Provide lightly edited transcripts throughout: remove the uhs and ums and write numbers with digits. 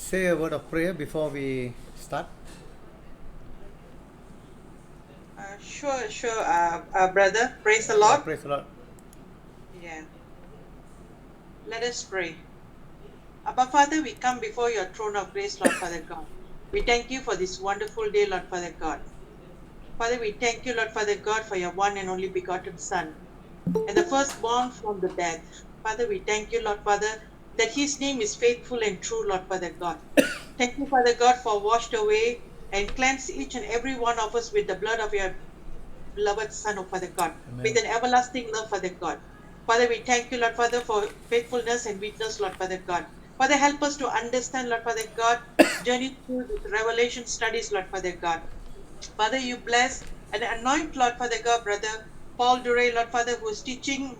say a word of prayer before we start? Sure, brother. Praise the Yeah, Lord. praise the Lord. Yeah. Let us pray. Abba Father, we come before your throne of grace, Lord Father God. We thank you for this wonderful day, Lord Father God. Father, we thank you, Lord Father God, for your one and only begotten Son and the firstborn from the dead. Father, we thank you, Lord Father, that his name is faithful and true, Lord Father God. Thank you, Father God, for washed away and cleanse each and every one of us with the blood of your beloved Son, oh Father God, with Amen. an everlasting love, Father God. Father, we thank you, Lord Father, for faithfulness and witness, Lord Father God. Father, help us to understand, Lord Father God, journey through the revelation studies, Lord Father God. Father, you bless and anoint, Lord Father God, brother Paul Duray, Lord Father, who is teaching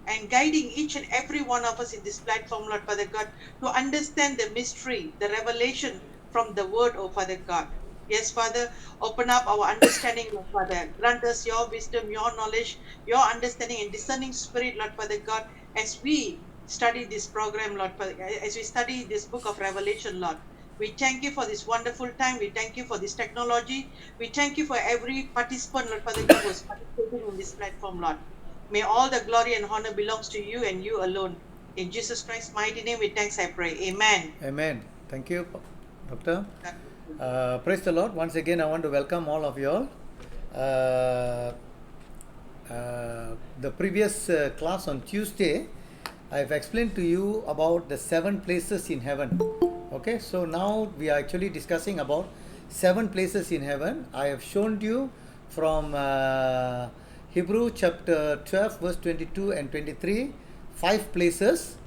and guiding each and every one of us in this platform, Lord Father God, to understand the mystery, the revelation from the word, oh Father God. Yes, Father, open up our understanding, Lord Father. Grant us your wisdom, your knowledge, your understanding and discerning spirit, Lord Father God, as we study this program, Lord Father, as we study this book of Revelation, Lord. We thank you for this wonderful time. We thank you for this technology. We thank you for every participant, Lord Father God, who is participating in this platform, Lord. May all the glory and honor belongs to you and you alone. In Jesus Christ's mighty name, with thanks I pray. Amen. Amen. Thank you, Doctor. God bless you. Praise the Lord. Once again, I want to welcome all of you all. Uh, the previous class on Tuesday, I've explained to you about the 7 places in heaven. Okay, so now we are actually discussing about 7 places in heaven. I have shown you from Hebrew chapter 12, verse 22 and 23, 5 places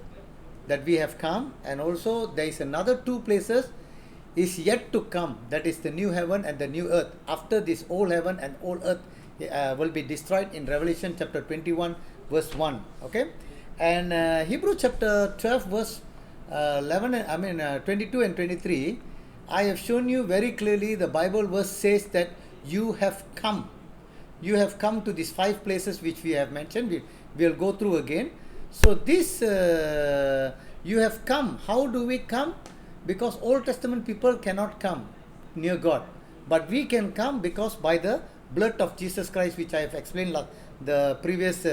that we have come, and also there is another 2 places is yet to come, that is the new heaven and the new earth after this old heaven and old earth will be destroyed in Revelation chapter 21 verse 1. Okay, and Hebrew chapter 12 verse 22 and 23, I have shown you very clearly the Bible verse says that you have come to these 5 places which we have mentioned. We'll go through again. So this you have come. How do we come? Because Old Testament people cannot come near God, but we can come because by the blood of Jesus Christ, which I have explained the previous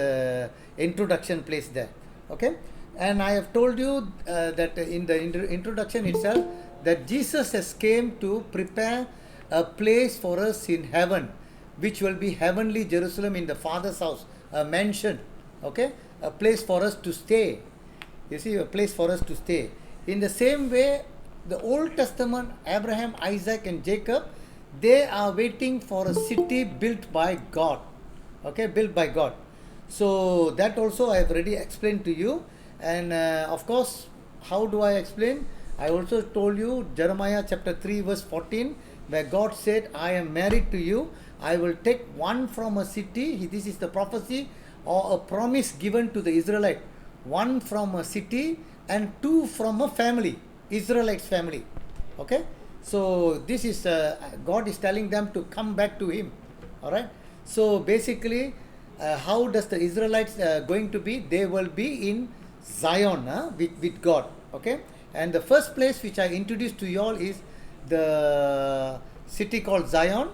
introduction place there. Okay, and I have told you that in the introduction itself that Jesus has came to prepare a place for us in heaven, which will be heavenly Jerusalem in the Father's house, a mansion. Okay, a place for us to stay. You see, a place for us to stay. In the same way, the Old Testament, Abraham, Isaac, and Jacob, they are waiting for a city built by God. Okay, built by God. So that also I have already explained to you. And of course, how do I explain? I also told you Jeremiah chapter 3 verse 14, where God said, I am married to you. I will take one from a city. This is the prophecy or a promise given to the Israelite. One from a city and 2 from a family, Israelites family. Okay, so this is God is telling them to come back to Him. All right. So basically, how does the Israelites going to be? They will be in Zion with God. Okay, and the first place which I introduced to you all is the city called Zion.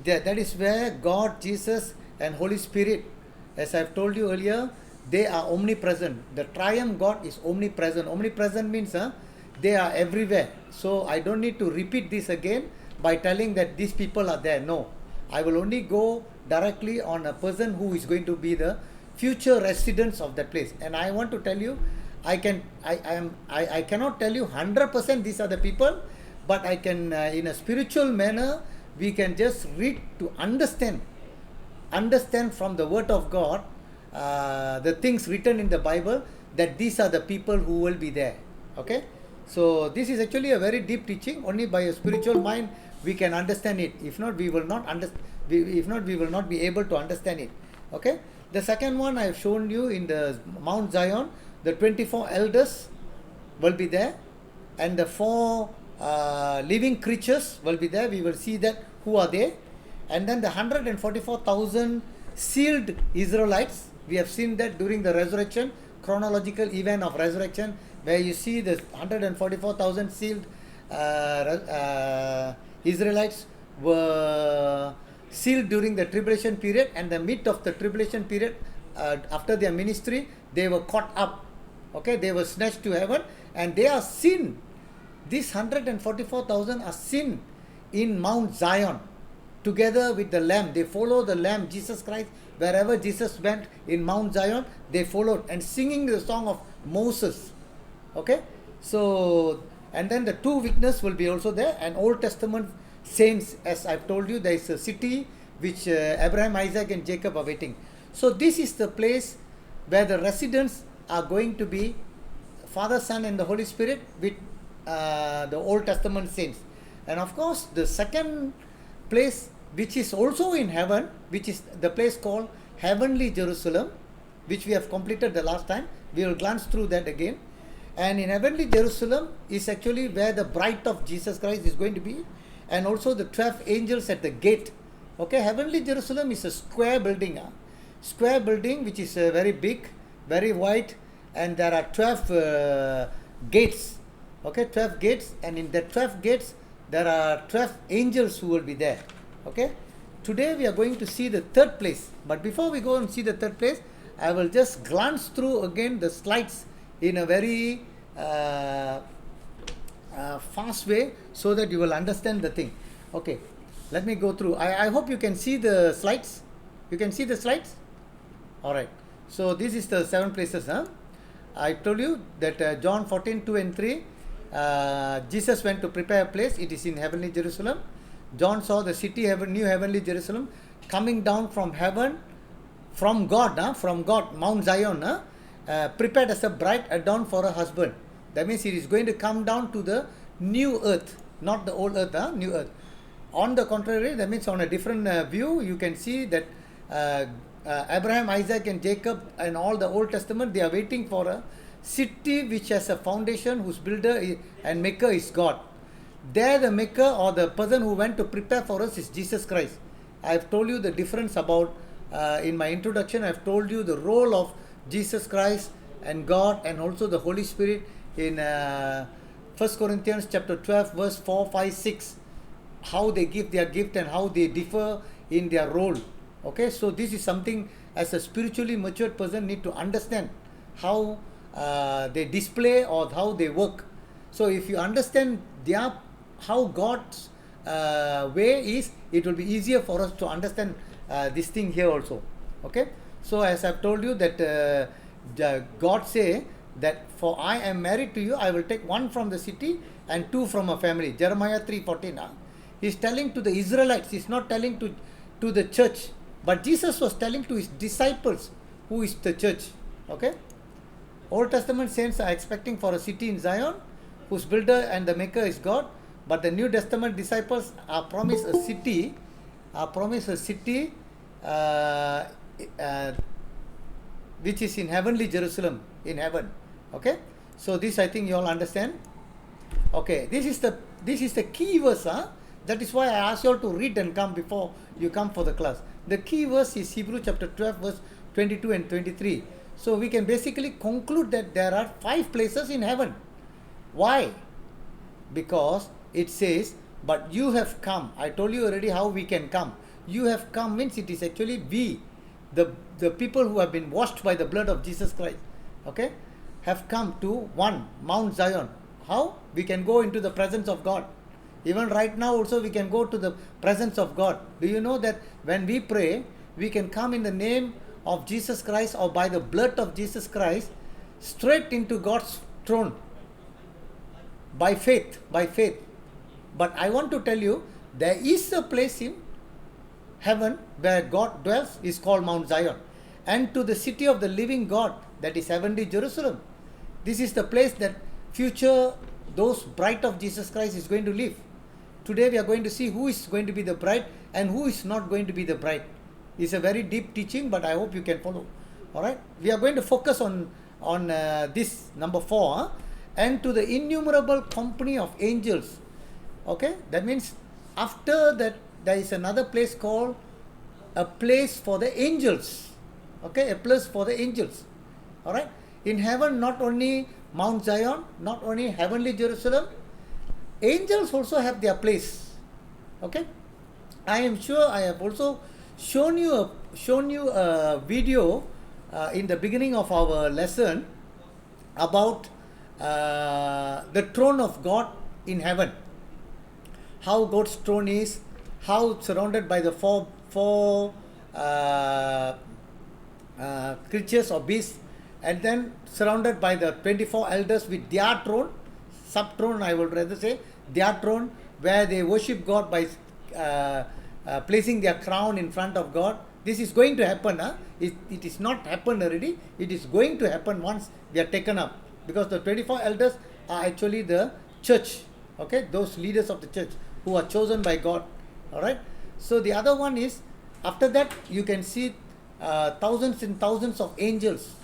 That is where God, Jesus, and Holy Spirit, as I've told you earlier, they are omnipresent. The triune God is omnipresent. Omnipresent means they are everywhere. So I don't need to repeat this again by telling that these people are there. No, I will only go directly on a person who is going to be the future residents of that place. And I want to tell you, I cannot tell you 100% these are the people, but I can in a spiritual manner we can just read to understand from the word of God the things written in the Bible, that these are the people who will be there. Okay, so this is actually a very deep teaching. Only by a spiritual mind we can understand it. If not, we will not if not, we will not be able to understand it. Okay, the second one I have shown you in the Mount Zion, the 24 elders will be there, and the 4 living creatures will be there. We will see that who are they. And then the 144,000 sealed Israelites, we have seen that during the resurrection, chronological event of resurrection, where you see the 144,000 sealed Israelites were sealed during the tribulation period, and the mid of the tribulation period, after their ministry, they were caught up. Okay, they were snatched to heaven, and they are seen. These 144,000 are seen in Mount Zion together with the Lamb. They follow the Lamb, Jesus Christ. Wherever Jesus went in Mount Zion, they followed and singing the song of Moses. Okay, so and then the two witnesses will be also there, and Old Testament saints, as I've told you, there is a city which Abraham, Isaac and Jacob are waiting. So this is the place where the residents are going to be Father, Son and the Holy Spirit with the Old Testament saints. And of course the second place, which is also in heaven, which is the place called Heavenly Jerusalem, which we have completed the last time. We will glance through that again. And in Heavenly Jerusalem is actually where the bride of Jesus Christ is going to be, and also the 12 angels at the gate. Okay, Heavenly Jerusalem is a square building. Square building which is very big, very wide, and there are 12 gates. Okay, 12 gates, and in the 12 gates there are 12 angels who will be there. Okay, today we are going to see the third place, but before we go and see the third place, I will just glance through again the slides in a very fast way, so that you will understand the thing. Okay, let me go through. I hope you can see the slides. You can see the slides? Alright, so this is the 7 places. I told you that John 14, 2 and 3, Jesus went to prepare a place. It is in Heavenly Jerusalem. John saw the city, new Heavenly Jerusalem, coming down from heaven, from God, Mount Zion, prepared as a bride adorned for a husband. That means it is going to come down to the new earth, not the old earth, new earth. On the contrary, that means on a different view, you can see that Abraham, Isaac and Jacob and all the Old Testament, they are waiting for a city which has a foundation, whose builder and maker is God. There the maker or the person who went to prepare for us is Jesus Christ. I have told you the difference about, in my introduction, I have told you the role of Jesus Christ and God and also the Holy Spirit in 1 Corinthians chapter 12 verse 4, 5, 6, how they give their gift and how they differ in their role. Okay, so this is something as a spiritually matured person need to understand how they display or how they work. So if you understand how God's way is, it will be easier for us to understand this thing here also. Okay, so as I've told you that God say that for I am married to you, I will take one from the city and two from a family. Jeremiah 3:14. He's telling to the Israelites, he's not telling to the church, but Jesus was telling to his disciples, who is the church. Okay, Old Testament saints are expecting for a city in Zion, whose builder and the maker is God, but the New Testament disciples are promised a city, which is in Heavenly Jerusalem, in heaven. Okay, so this I think you all understand. Okay, this is the key verse. That is why I asked you all to read and come before you come for the class. The key verse is Hebrews chapter 12 verse 22 and 23. So we can basically conclude that there are 5 places in heaven. Why? Because it says, but you have come. I told you already how we can come. You have come means it is actually we, the people who have been washed by the blood of Jesus Christ, okay, have come to one, Mount Zion. How? We can go into the presence of God. Even right now also we can go to the presence of God. Do you know that when we pray, we can come in the name of Jesus Christ or by the blood of Jesus Christ straight into God's throne by faith, But I want to tell you, there is a place in heaven where God dwells, is called Mount Zion, and to the city of the living God, that is Heavenly Jerusalem. This is the place that future those bride of Jesus Christ is going to live. Today we are going to see who is going to be the bride and who is not going to be the bride. It's a very deep teaching, but I hope you can follow. Alright, we are going to focus on this number 4, and to the innumerable company of angels. Okay, that means after that there is another place called a place for the angels. Okay, a place for the angels. Alright, in heaven not only Mount Zion, not only heavenly Jerusalem, angels also have their place. Okay, I am sure I have also shown you a video in the beginning of our lesson about the throne of God in heaven. How God's throne is, how surrounded by the four creatures or beasts, and then surrounded by the 24 elders with their throne, sub-throne I would rather say, their throne, where they worship God by placing their crown in front of God. This is going to happen. It is not happened already. It is going to happen once we are taken up, because the 24 elders are actually the church. Okay, those leaders of the church who are chosen by God. All right. So the other one is, after that you can see thousands and thousands of angels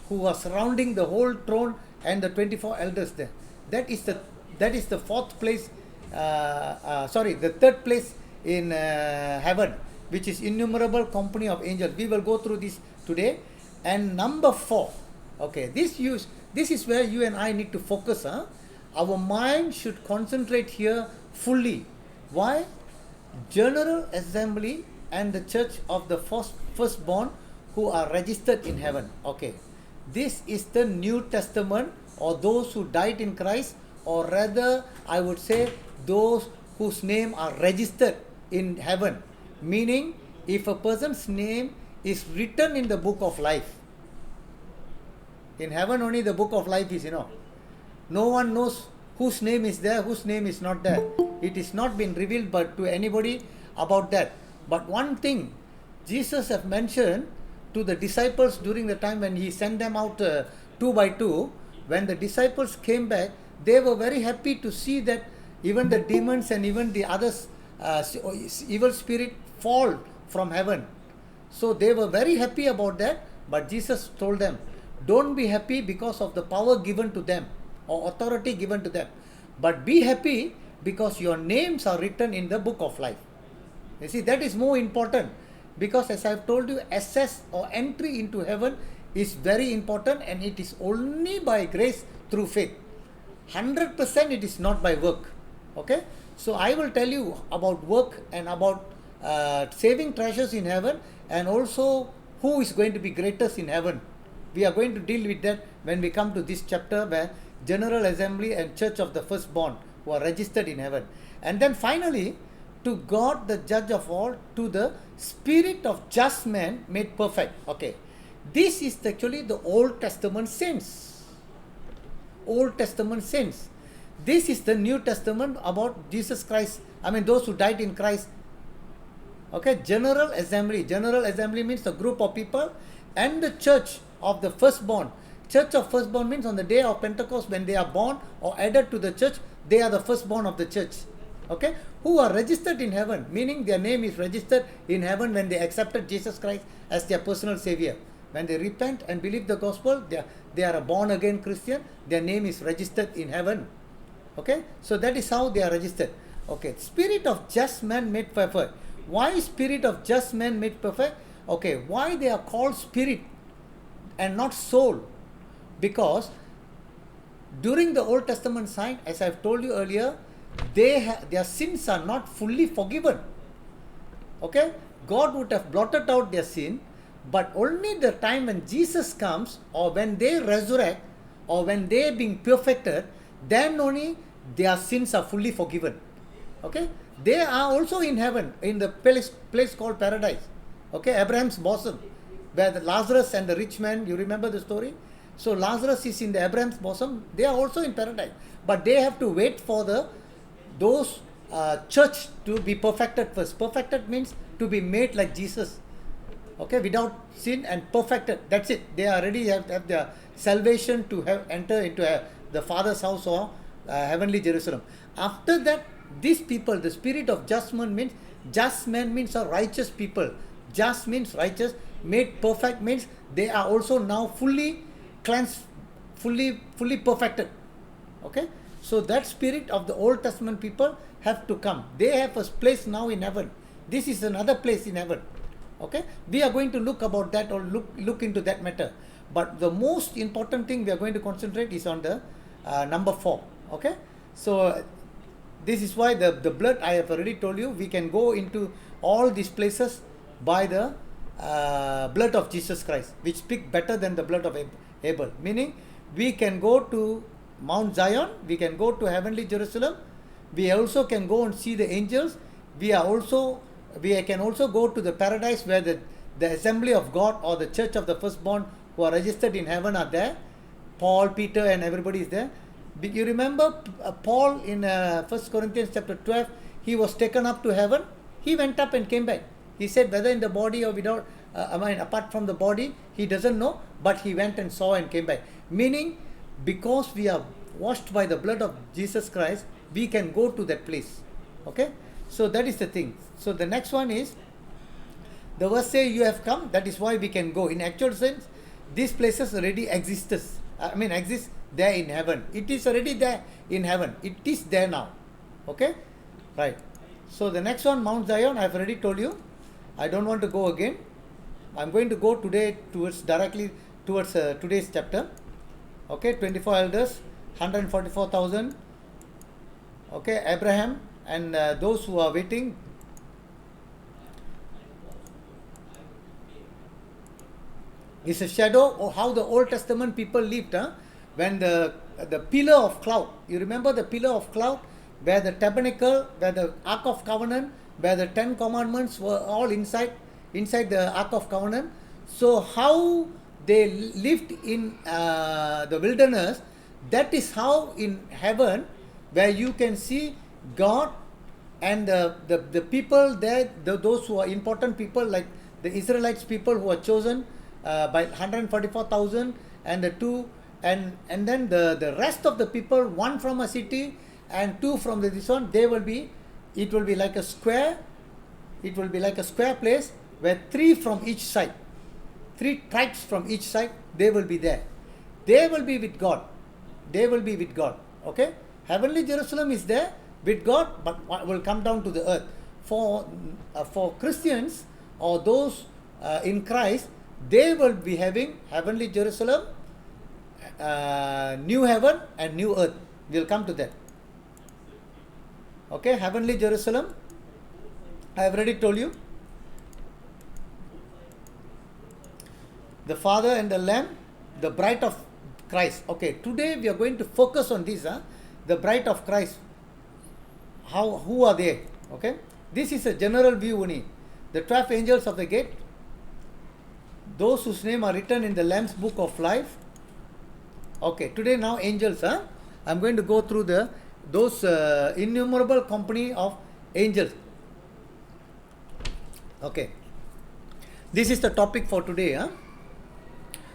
who are surrounding the whole throne and the 24 elders there. That is the fourth place. The third place in heaven, which is innumerable company of angels. We will go through this today. And number 4. Okay, this is where you and I need to focus. Our mind should concentrate here fully. Why? General Assembly and the church of the firstborn who are registered in heaven. Okay, this is the New Testament, or those who died in Christ, or rather I would say those whose name are registered in heaven. Meaning, if a person's name is written in the book of life, in heaven only the book of life is, no one knows whose name is there, whose name is not there. It is not been revealed but to anybody about that. But one thing Jesus have mentioned to the disciples during the time when he sent them out 2 by 2, when the disciples came back, they were very happy to see that even the demons and even the others, evil spirit fall from heaven. So they were very happy about that. But Jesus told them, don't be happy because of the power given to them or authority given to them, but be happy because your names are written in the book of life. You see, that is more important, because as I have told you, access or entry into heaven is very important, and it is only by grace through faith. 100% it is not by work. Okay, so I will tell you about work and about saving treasures in heaven, and also who is going to be greatest in heaven. We are going to deal with that when we come to this chapter, where General Assembly and Church of the Firstborn who are registered in heaven. And then finally, to God the judge of all, to the spirit of just man made perfect. Okay, this is actually the Old Testament saints. Old Testament saints. This is the New Testament about Jesus Christ. I mean, those who died in Christ. Okay, General Assembly. General Assembly means a group of people, and the Church of the Firstborn. Church of Firstborn means on the day of Pentecost, when they are born or added to the church, they are the firstborn of the church. Okay, who are registered in heaven, meaning their name is registered in heaven when they accepted Jesus Christ as their personal savior. When they repent and believe the gospel, they are a born again Christian. Their name is registered in heaven. Okay, so that is how they are registered. Okay, spirit of just man made perfect. Why spirit of just man made perfect? Okay, why they are called spirit and not soul? Because during the Old Testament side, as I have told you earlier, their sins are not fully forgiven. Okay, God would have blotted out their sin, but only the time when Jesus comes, or when they resurrect, or when they being perfected, then only their sins are fully forgiven. Okay, they are also in heaven, in the place called paradise. Okay, Abraham's bosom, where the Lazarus and the rich man, you remember the story? So Lazarus is in the Abraham's bosom. They are also in paradise, but they have to wait for those church to be perfected first. Perfected means to be made like Jesus. Okay, without sin and perfected. That's it. They already have their salvation to enter into the Father's house or heavenly Jerusalem. After that, these people, the spirit of just man means a righteous people. Just means righteous. Made perfect means they are also now fully cleansed, fully perfected. Okay, so that spirit of the Old Testament people have to come. They have a place now in heaven. This is another place in heaven. Okay, we are going to look about that, or look into that matter. But the most important thing we are going to concentrate is on the number 4. Okay, so this is why the blood, I have already told you, we can go into all these places by the blood of Jesus Christ, which speak better than the blood of Abel. Meaning, we can go to Mount Zion, we can go to heavenly Jerusalem, we also can go and see the angels. We can also go to the paradise where the assembly of God or the church of the firstborn who are registered in heaven are there. Paul, Peter, and everybody is there. You remember Paul in 1 Corinthians chapter 12, he was taken up to heaven. He went up and came back. He said whether in the body or without, apart from the body, he doesn't know, but he went and saw and came back. Meaning, because we are washed by the blood of Jesus Christ, we can go to that place. Okay, so that is the thing. So the next one is, the verse say you have come, that is why we can go. In actual sense, these places already exist there in heaven. It is already there in heaven. It is there now. Okay, right. So the next one, Mount Zion, I have already told you. I don't want to go again. I'm going to go today directly towards today's chapter. Okay, 24 elders, 144,000. Okay, Abraham and those who are waiting. It's a shadow of how the Old Testament people lived. When the pillar of cloud, you remember the pillar of cloud, where the tabernacle, where the Ark of Covenant, where the 10 commandments were all inside the Ark of Covenant. So how they lived in the wilderness, that is how in heaven, where you can see God and the people there, those who are important people, like the Israelites people who are chosen by 144,000, and the two, and then the rest of the people, one from a city and two from this one, it will be like a square. It will be like a square place where 3 from each side, 3 tribes from each side, they will be there. They will be with God. They will be with God. Okay, heavenly Jerusalem is there with God, but will come down to the earth. For Christians or those in Christ, they will be having heavenly Jerusalem, new heaven and new earth. We'll come to that. Okay, heavenly Jerusalem, I have already told you. The Father and the Lamb, the bride of Christ. Okay, today we are going to focus on this. The bride of Christ. Who are they? Okay, this is a general view only. The 12 angels of the gate, those whose name are written in the Lamb's book of life. Okay, today now angels. I'm going to go through those innumerable company of angels. Okay, this is the topic for today.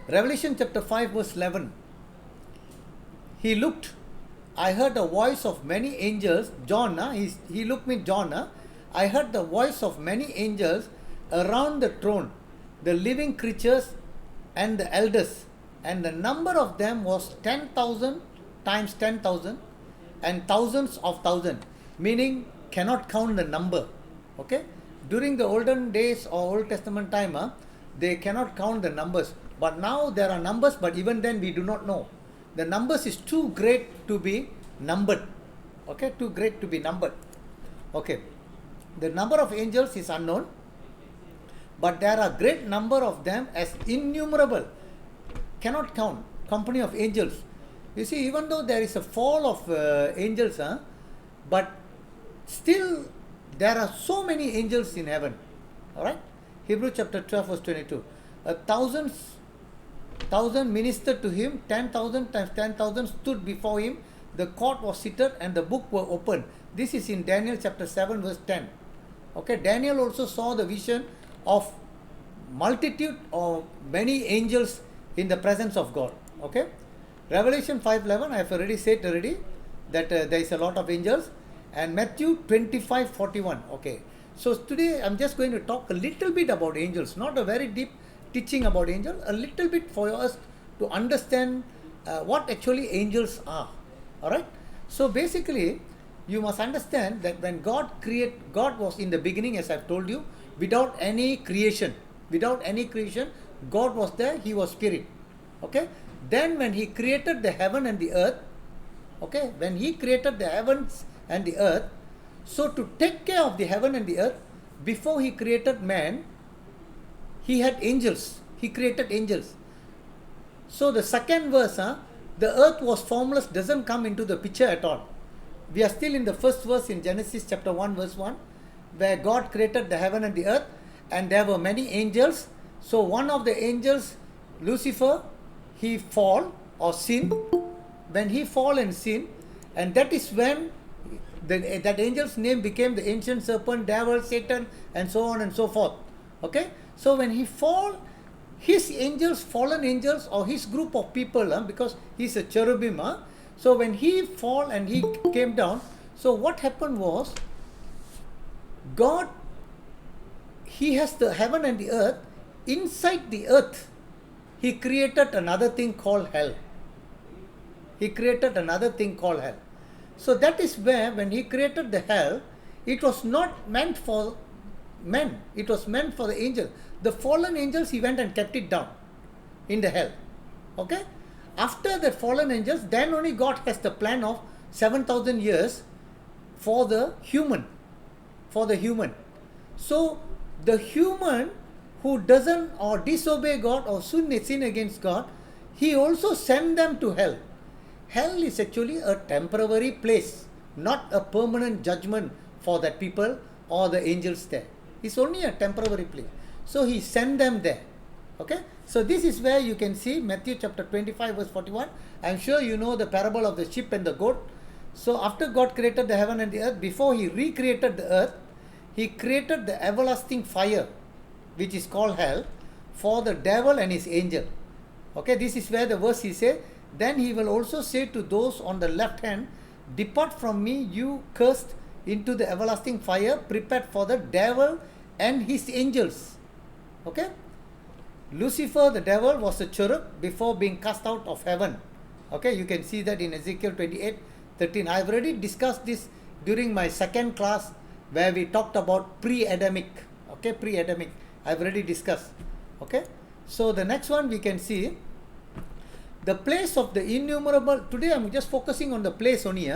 Revelation chapter 5 verse 11. He looked, I heard the voice of many angels. John, he looked me, John. I heard the voice of many angels around the throne, the living creatures and the elders, and the number of them was 10,000 times 10,000 and thousands of thousands, meaning cannot count the number. Okay, during the olden days or Old Testament time, they cannot count the numbers, but now there are numbers, but even then we do not know. The numbers is too great to be numbered. Okay, too great to be numbered. Okay, the number of angels is unknown, but there are great number of them as innumerable, cannot count, company of angels. You see, even though there is a fall of angels, but still there are so many angels in heaven. Alright, Hebrews chapter 12 verse 22. 1,000 ministered to him, 10,000 times 10,000 stood before him, the court was seated and the book were opened. This is in Daniel chapter 7 verse 10. Okay, Daniel also saw the vision of multitude or many angels in the presence of God. Okay, Revelation 5:11, I have already said that there is a lot of angels, and Matthew 25:41. Okay, so today I'm just going to talk a little bit about angels, not a very deep teaching about angels, a little bit for us to understand what actually angels are. Alright, so basically you must understand that when God was in the beginning, as I've told you, without any creation, God was there, He was spirit. Okay. Then when he created the heaven and the earth, okay, when he created the heavens and the earth, so to take care of the heaven and the earth, before he created man, he had angels. He created angels. So the second verse, the earth was formless, doesn't come into the picture at all. We are still in the first verse in Genesis chapter 1 verse 1, where God created the heaven and the earth, and there were many angels. So one of the angels, Lucifer, he fall or sin. When he fall and sin, and that is when that angel's name became the ancient serpent, devil, Satan, and so on and so forth. Okay. So when he fall, his angels, fallen angels, or his group of people, because he's a cherubim, so when he fall and he came down, so what happened was, God, he has the heaven and the earth. Inside the earth, he created another thing called hell. He created another thing called hell. So that is where, when he created the hell, it was not meant for men, it was meant for the angels. The fallen angels, he went and kept it down in the hell. Okay. After the fallen angels, then only God has the plan of 7,000 years for the human. For the human. So the human who doesn't or disobey God or sin against God, he also sent them to hell. Hell is actually a temporary place, not a permanent judgment for that people or the angels there. It's only a temporary place. So he sent them there. Okay. So this is where you can see Matthew chapter 25 verse 41. I'm sure you know the parable of the sheep and the goat. So after God created the heaven and the earth, before he recreated the earth, he created the everlasting fire, which is called hell, for the devil and his angel. Okay. This is where the verse he says, then he will also say to those on the left hand, depart from me, you cursed, into the everlasting fire prepared for the devil and his angels. Okay. Lucifer, the devil, was a cherub before being cast out of heaven. Okay. You can see that in Ezekiel 28:13. I have already discussed this during my second class, where we talked about pre-Adamic. Okay. Pre-Adamic. I have already discussed. Okay. So the next one we can see, the place of the innumerable. Today I am just focusing on the place only.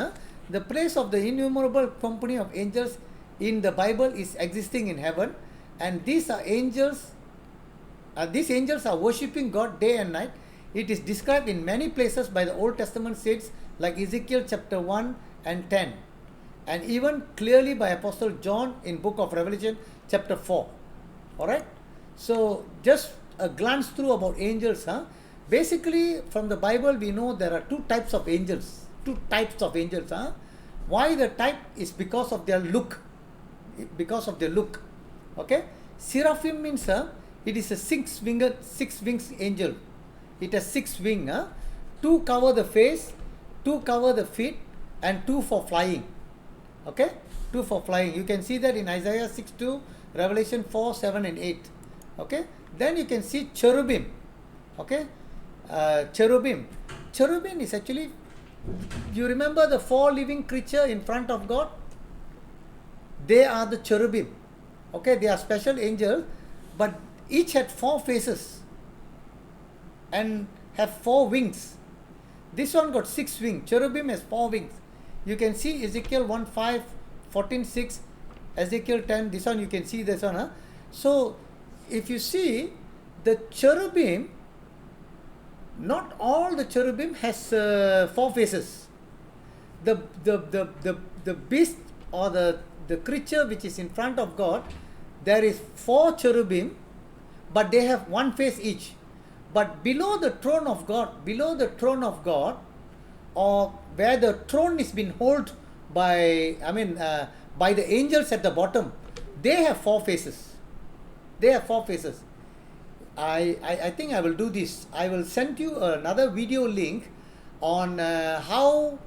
The place of the innumerable company of angels in the Bible is existing in heaven, and these are angels. These angels are worshipping God day and night. It is described in many places by the Old Testament saints like Ezekiel chapter 1 and 10, and even clearly by Apostle John in book of Revelation chapter 4. Alright. So just a glance through about angels. Basically, from the Bible, we know there are two types of angels. Two types of angels. Why the type is because of their look. Because of their look. Okay. Seraphim means it is a six wings angel. It has 6 wings. 2 cover the face, 2 cover the feet, and 2 for flying. Okay. 2 for flying. You can see that in Isaiah 6:2, Revelation 4:7 and 8. Okay. Then you can see cherubim. Okay. Cherubim. Cherubim is actually, you remember the 4 living creature in front of God? They are the cherubim. Okay, they are special angels, but each had 4 faces and have 4 wings. This one got 6 wings. Cherubim has 4 wings. You can see Ezekiel 1:5, 14:6, Ezekiel 10. This one you can see this one. So if you see the cherubim, not all the cherubim has 4 faces. The beast or the creature which is in front of God, there is 4 cherubim, but they have 1 face each. But below the throne of God, or where the throne is being held by, by the angels at the bottom, they have 4 faces. They have 4 faces. I think I will do this. I will send you another video link on how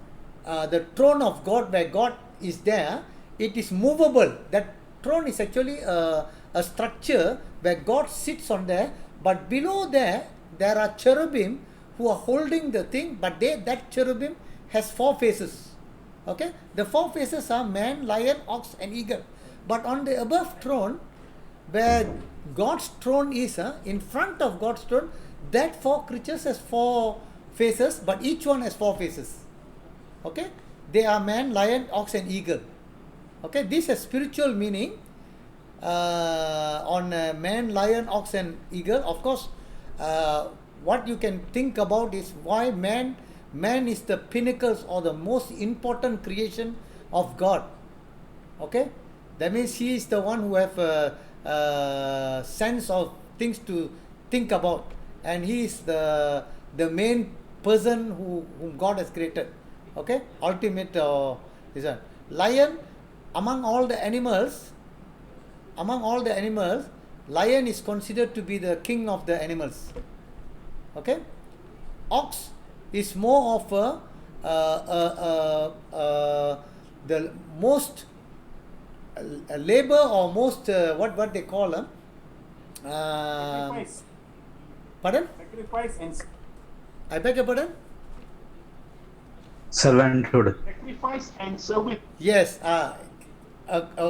the throne of God, where God is there, it is movable. That throne is actually a structure where God sits on there, but below there are cherubim who are holding the thing, but that cherubim has 4 faces. Okay, the 4 faces are man, lion, ox, and eagle. But on the above throne, where God's throne is, in front of God's throne, That 4 creatures has 4 faces, but each one has 4 faces. Okay, they are man, lion, ox, and eagle. Okay, this has spiritual meaning on man, lion, ox, and eagle. Of course, what you can think about is why man is the pinnacles or the most important creation of God. Okay, that means he is the one who have a sense of things to think about, and he is the main person whom God has created. Okay, ultimate this one. Lion, among all the animals, lion is considered to be the king of the animals. Okay, ox is more of the most labor or most what they call Sacrifice. pardon? Sacrifice and I beg your pardon? Servanthood. sacrifice and service. Yes, a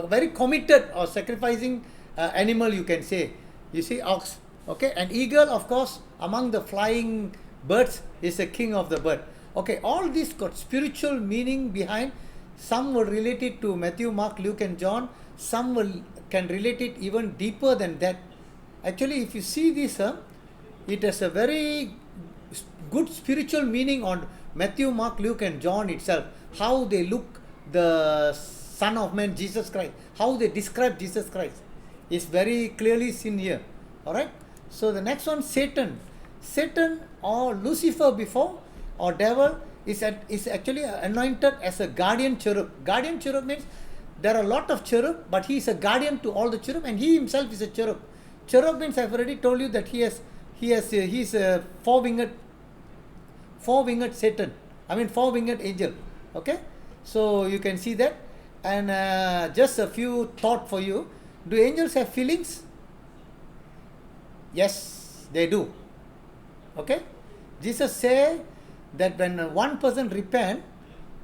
very committed or sacrificing animal, you can say. You see, ox. Okay, and eagle, of course, among the flying birds, is the king of the bird. Okay, all this got spiritual meaning behind. Some will relate it to Matthew, Mark, Luke, and John. Some can relate it even deeper than that. Actually, if you see this, it has a very good spiritual meaning on Matthew, Mark, Luke, and John itself. How they look the Son of Man, Jesus Christ. How they describe Jesus Christ is very clearly seen here. Alright. So the next one, Satan. Satan or Lucifer before or devil is actually anointed as a guardian cherub. Guardian cherub means there are a lot of cherub, but he is a guardian to all the cherub, and he himself is a cherub. Cherub means I've already told you that he is a four-winged Satan. I mean four-winged angel. Okay, so you can see that. And just a few thought for you. Do angels have feelings? Yes, they do. Okay, Jesus said that when one person repent,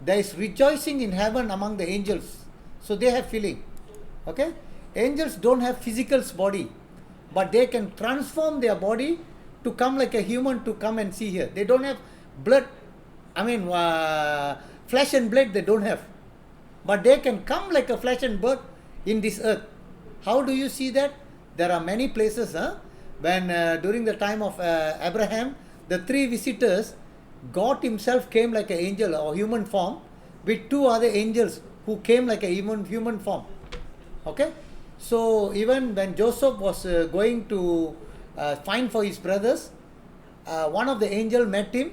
there is rejoicing in heaven among the angels. So they have feeling. Okay, angels don't have physical body, but they can transform their body to come like a human to come and see here. They don't have blood. I mean, flesh and blood they don't have, but they can come like a flesh and blood in this earth. How do you see that? There are many places. When during the time of Abraham, the 3 visitors, God himself came like an angel or human form with 2 other angels who came like a human form. Okay, so even when Joseph was going to find for his brothers, one of the angels met him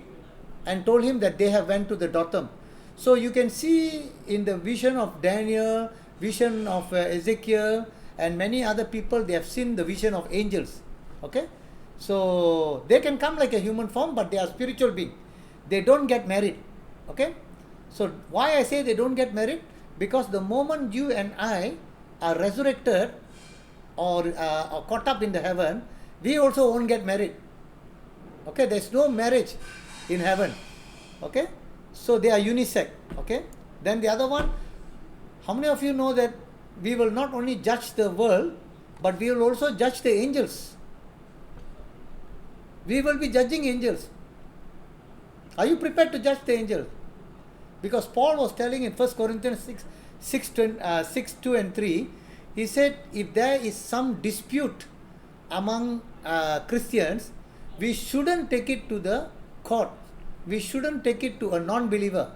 and told him that they have went to the Dothan. So you can see in the vision of Daniel, vision of Ezekiel, and many other people, they have seen the vision of angels. Okay, so they can come like a human form, but they are spiritual beings. They don't get married. Okay, so why I say they don't get married? Because the moment you and I are resurrected or caught up in the heaven, we also won't get married. Okay, there's no marriage in heaven. Okay, so they are unisex. Okay, then the other one, how many of you know that we will not only judge the world, but we will also judge the angels? We will be judging angels. Are you prepared to judge the angels? Because Paul was telling in 1 Corinthians 6, 2 and 3, he said, if there is some dispute among Christians, we shouldn't take it to the court. We shouldn't take it to a non-believer.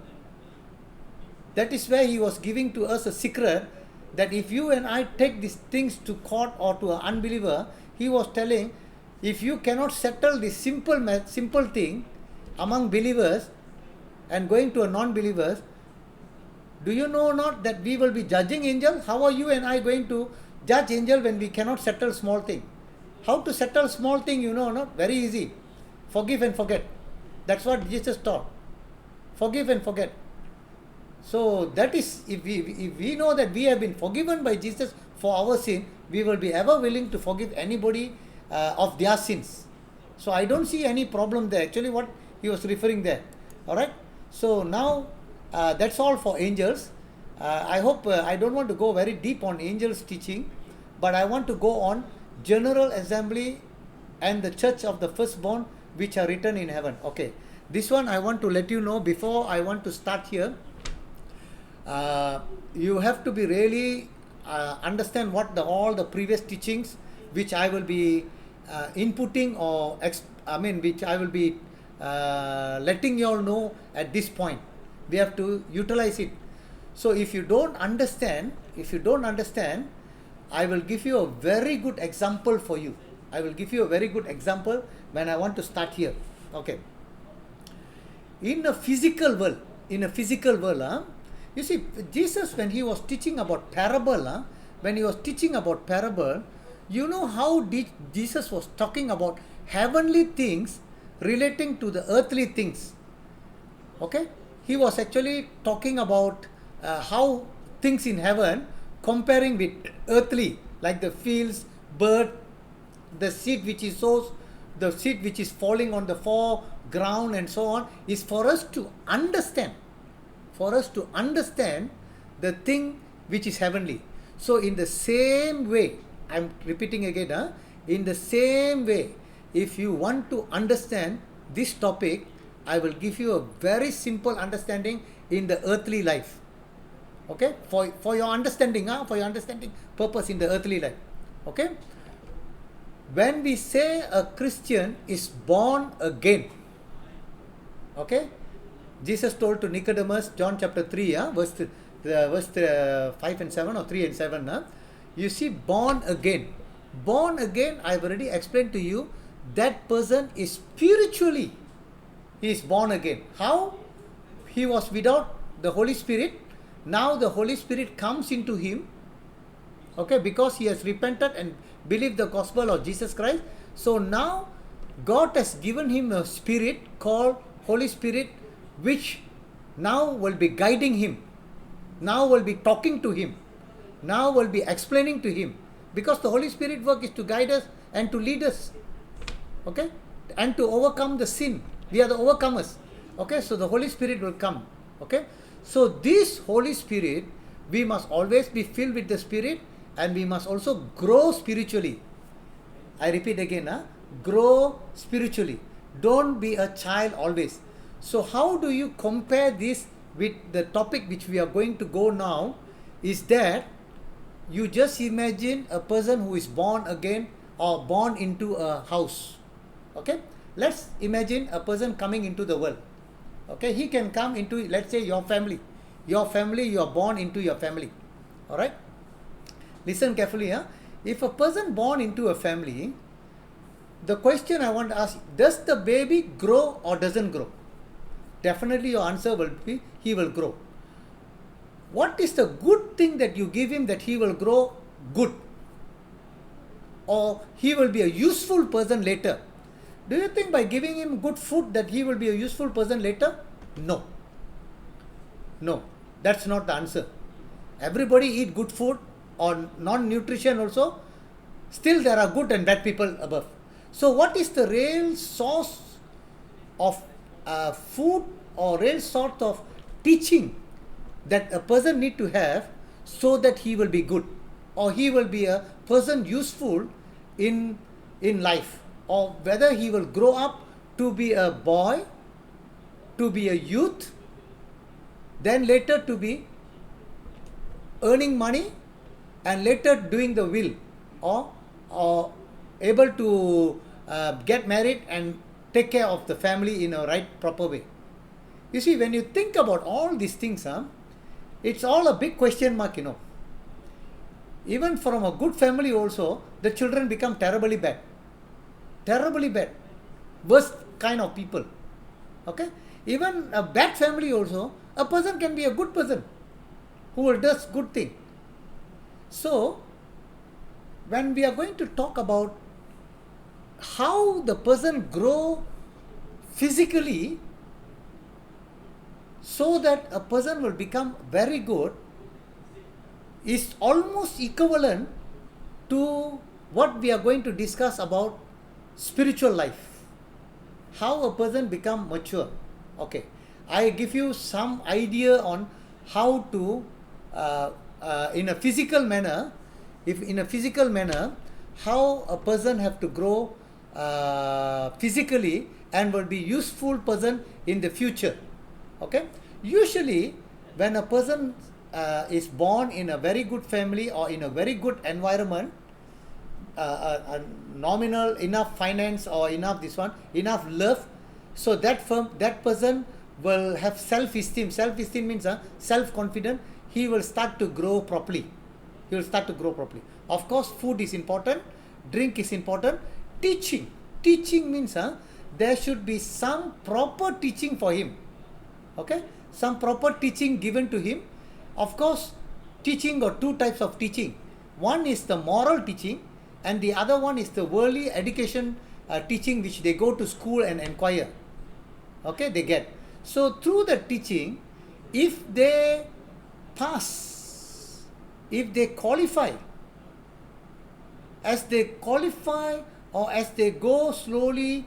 That is where he was giving to us a secret, that if you and I take these things to court or to an unbeliever, he was telling, if you cannot settle this simple thing among believers and going to a non-believers, do you know not that we will be judging angels? How are you and I going to judge angel when we cannot settle small thing? How to settle small thing, you know, not very easy. Forgive and forget. That's what Jesus taught. Forgive and forget. So that is, if we know that we have been forgiven by Jesus for our sin, we will be ever willing to forgive anybody of their sins. So I don't see any problem there. Actually, what he was referring there. All right. So now that's all for angels. I hope I don't want to go very deep on angels teaching, but I want to go on General Assembly and the church of the firstborn which are written in heaven. Okay, this one I want to let you know before I want to start here. You have to be really understand what all the previous teachings which I will be inputting, or which I will be letting you all know at this point. We have to utilize it. So if you don't understand, I will give you a very good example for you. I will give you a very good example when I want to start here. Okay. In a physical world, you see, Jesus, when he was teaching about parable, you know how Jesus was talking about heavenly things relating to the earthly things. Okay, he was actually talking about how things in heaven comparing with earthly, like the fields, bird, the seed which he sows, the seed which is falling on the ground, and so on, is for us to understand. The thing which is heavenly. So in the same way, I'm repeating again, in the same way, if you want to understand this topic, I will give you a very simple understanding in the earthly life. Okay, for your understanding purpose in the earthly life. Okay, when we say a Christian is born again, okay, Jesus told to Nicodemus, John chapter 3, verse 5 and 7, or 3 and 7. You see, born again. Born again, I've already explained to you, that person is spiritually, he is born again. How? He was without the Holy Spirit. Now the Holy Spirit comes into him. Okay, because he has repented and believed the gospel of Jesus Christ. So now God has given him a spirit called Holy Spirit, which now will be guiding him, now will be talking to him, now will be explaining to him, because the Holy Spirit work is to guide us and to lead us, okay, and to overcome the sin. We are the overcomers. Okay, so the Holy Spirit will come. Okay, so this Holy Spirit, we must always be filled with the Spirit, and we must also grow spiritually. I repeat again, grow spiritually. Don't be a child always. So how do you compare this with the topic which we are going to go now? Is that you just imagine a person who is born again or born into a house. Okay, let's imagine a person coming into the world. Okay, he can come into, let's say, your family. You are born into your family. All right, listen carefully. If a person born into a family, the question I want to ask, does the baby grow or doesn't grow? Definitely your answer will be, he will grow. What is the good thing that you give him that he will grow good? Or he will be a useful person later? Do you think by giving him good food that he will be a useful person later? No. No, that's not the answer. Everybody eat good food or non-nutrition also. Still there are good and bad people above. So what is the real source of food or real sort of teaching that a person need to have so that he will be good, or he will be a person useful in life, or whether he will grow up to be a boy, to be a youth, then later to be earning money, and later doing the will, or able to get married and take care of the family in a right, proper way. You see, when you think about all these things, it's all a big question mark, Even from a good family also, the children become terribly bad. Terribly bad. Worst kind of people. Okay? Even a bad family also, a person can be a good person who will do good thing. So, when we are going to talk about how the person grow physically so that a person will become very good, is almost equivalent to what we are going to discuss about spiritual life. How a person become mature. Okay, I give you some idea on how to in a physical manner, how a person have to grow physically and will be useful person in the future. Okay, usually when a person is born in a very good family or in a very good environment, a nominal enough finance or enough enough love, so that person will have self-esteem. Self-esteem means self-confident. He will start to grow properly. Of course, food is important, drink is important. Teaching means there should be some proper teaching for him. Okay, some proper teaching given to him. Of course, teaching got two types of teaching. One is the moral teaching, and the other one is the worldly education teaching, which they go to school and inquire. Okay, they get. So through the teaching, if they pass, if they qualify, as they qualify or as they go slowly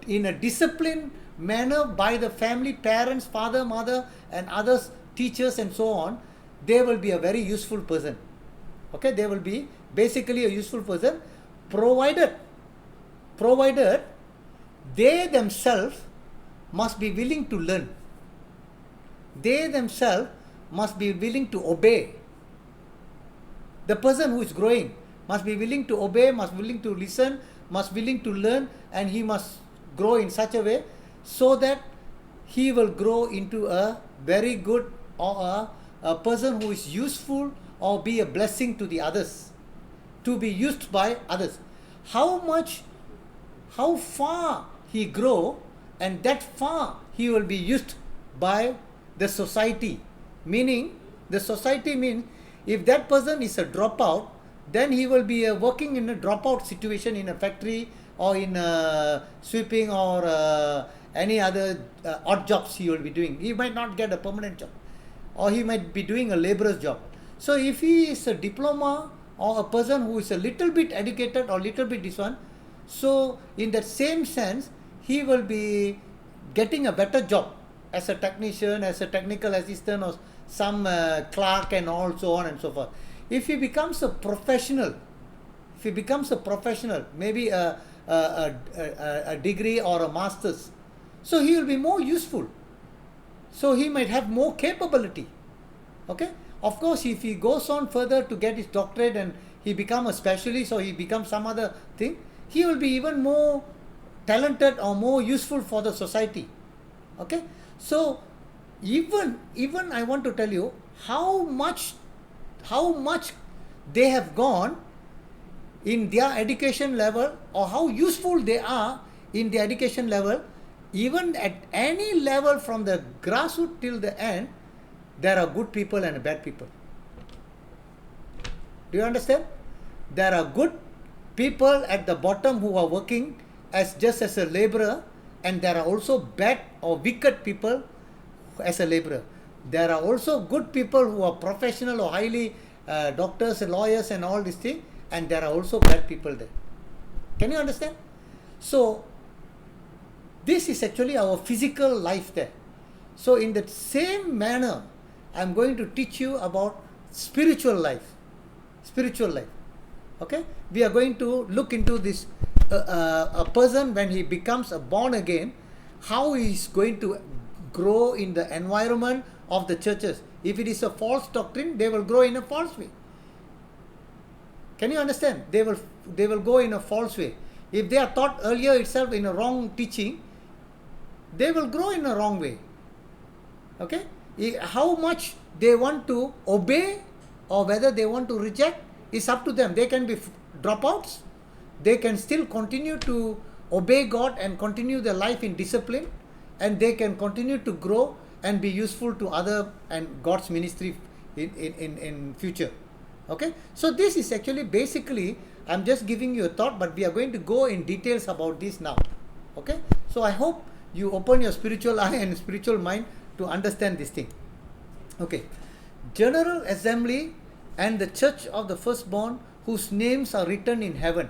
in a disciplined manner by the family, parents, father, mother, and others, teachers, and so on, they will be a very useful person. Okay, they will be basically a useful person, provided they themselves must be willing to learn. They themselves must be willing to obey. The person who is growing must be willing to obey, must be willing to listen, must be willing to learn, and he must grow in such a way so that he will grow into a very good or a person who is useful or be a blessing to the others, to be used by others. How far he grow, and that far he will be used by the society. Meaning, the society means if that person is a dropout, then he will be working in a dropout situation in a factory or in sweeping or any other odd jobs he will be doing. He might not get a permanent job, or he might be doing a laborer's job. So if he is a diploma or a person who is a little bit educated or little bit this one, so in that same sense, he will be getting a better job as a technician, as a technical assistant, or some clerk, and all so on and so forth. If he becomes a professional, maybe a degree or a master's, so he will be more useful. So he might have more capability. Okay. Of course, if he goes on further to get his doctorate and he become a specialist or he becomes some other thing, he will be even more talented or more useful for the society. Okay. So even I want to tell you how much they have gone in their education level, or how useful they are in the education level. Even at any level from the grassroots till the end, there are good people and bad people. Do you understand? There are good people at the bottom who are working just as a laborer, and there are also bad or wicked people as a laborer. There are also good people who are professional or highly doctors and lawyers and all these things, and there are also bad people there. Can you understand? So this is actually our physical life there. So in the same manner, I am going to teach you about spiritual life. Okay, we are going to look into this a person when he becomes a born again, how he is going to grow in the environment of the churches. If it is a false doctrine, they will grow in a false way. Can you understand? They will go in a false way. If they are taught earlier itself in a wrong teaching, they will grow in a wrong way. Okay? How much they want to obey or whether they want to reject is up to them. They can be dropouts. They can still continue to obey God and continue their life in discipline, and they can continue to grow and be useful to other and God's ministry in future. Okay? So this is actually basically, I'm just giving you a thought, but we are going to go in details about this now. Okay? So I hope you open your spiritual eye and spiritual mind to understand this thing. Okay. General Assembly and the Church of the Firstborn, whose names are written in heaven,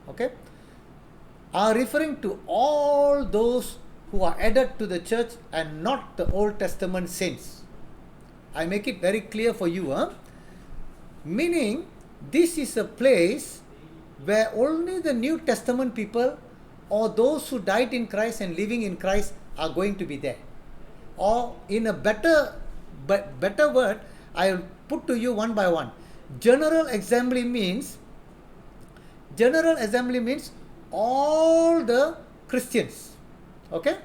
okay, are referring to all those who are added to the church and not the Old Testament saints. I make it very clear for you. Meaning, this is a place where only the New Testament people or those who died in Christ and living in Christ are going to be there. Or in a better word, I will put to you one by one. General assembly means all the Christians. Okay?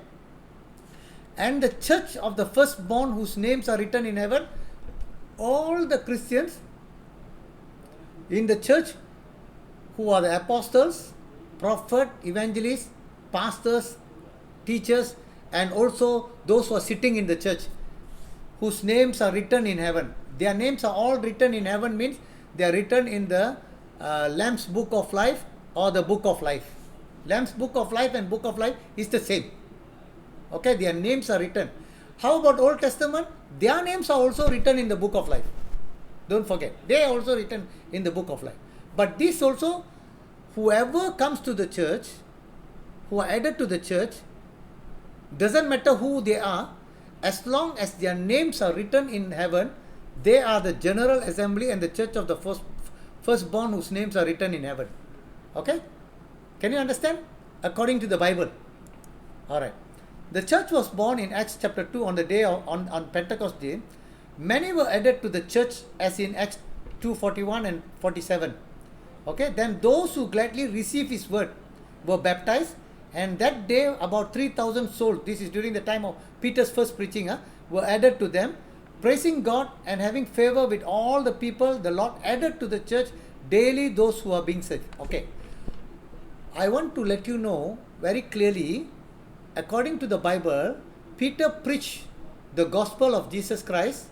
And the church of the firstborn whose names are written in heaven, all the Christians in the church who are the apostles, prophet, evangelists, pastors, teachers, and also those who are sitting in the church whose names are written in heaven. Their names are all written in heaven means they are written in the Lamb's Book of Life or the Book of Life. Lamb's Book of Life and Book of Life is the same. Okay, their names are written. How about Old Testament? Their names are also written in the Book of Life. Don't forget, they are also written in the Book of Life. But this also, whoever comes to the church, who are added to the church, doesn't matter who they are, as long as their names are written in heaven, they are the general assembly and the church of the firstborn whose names are written in heaven. Okay? Can you understand? According to the Bible. Alright. The church was born in Acts chapter 2 on the day on Pentecost day. Many were added to the church as in Acts 2:41 and 47. Okay? Then those who gladly received his word were baptized, and that day about 3,000 souls, this is during the time of Peter's first preaching, were added to them. Praising God and having favor with all the people, the Lord added to the church daily those who are being saved. Okay. I want to let you know very clearly, according to the Bible, Peter preached the gospel of Jesus Christ,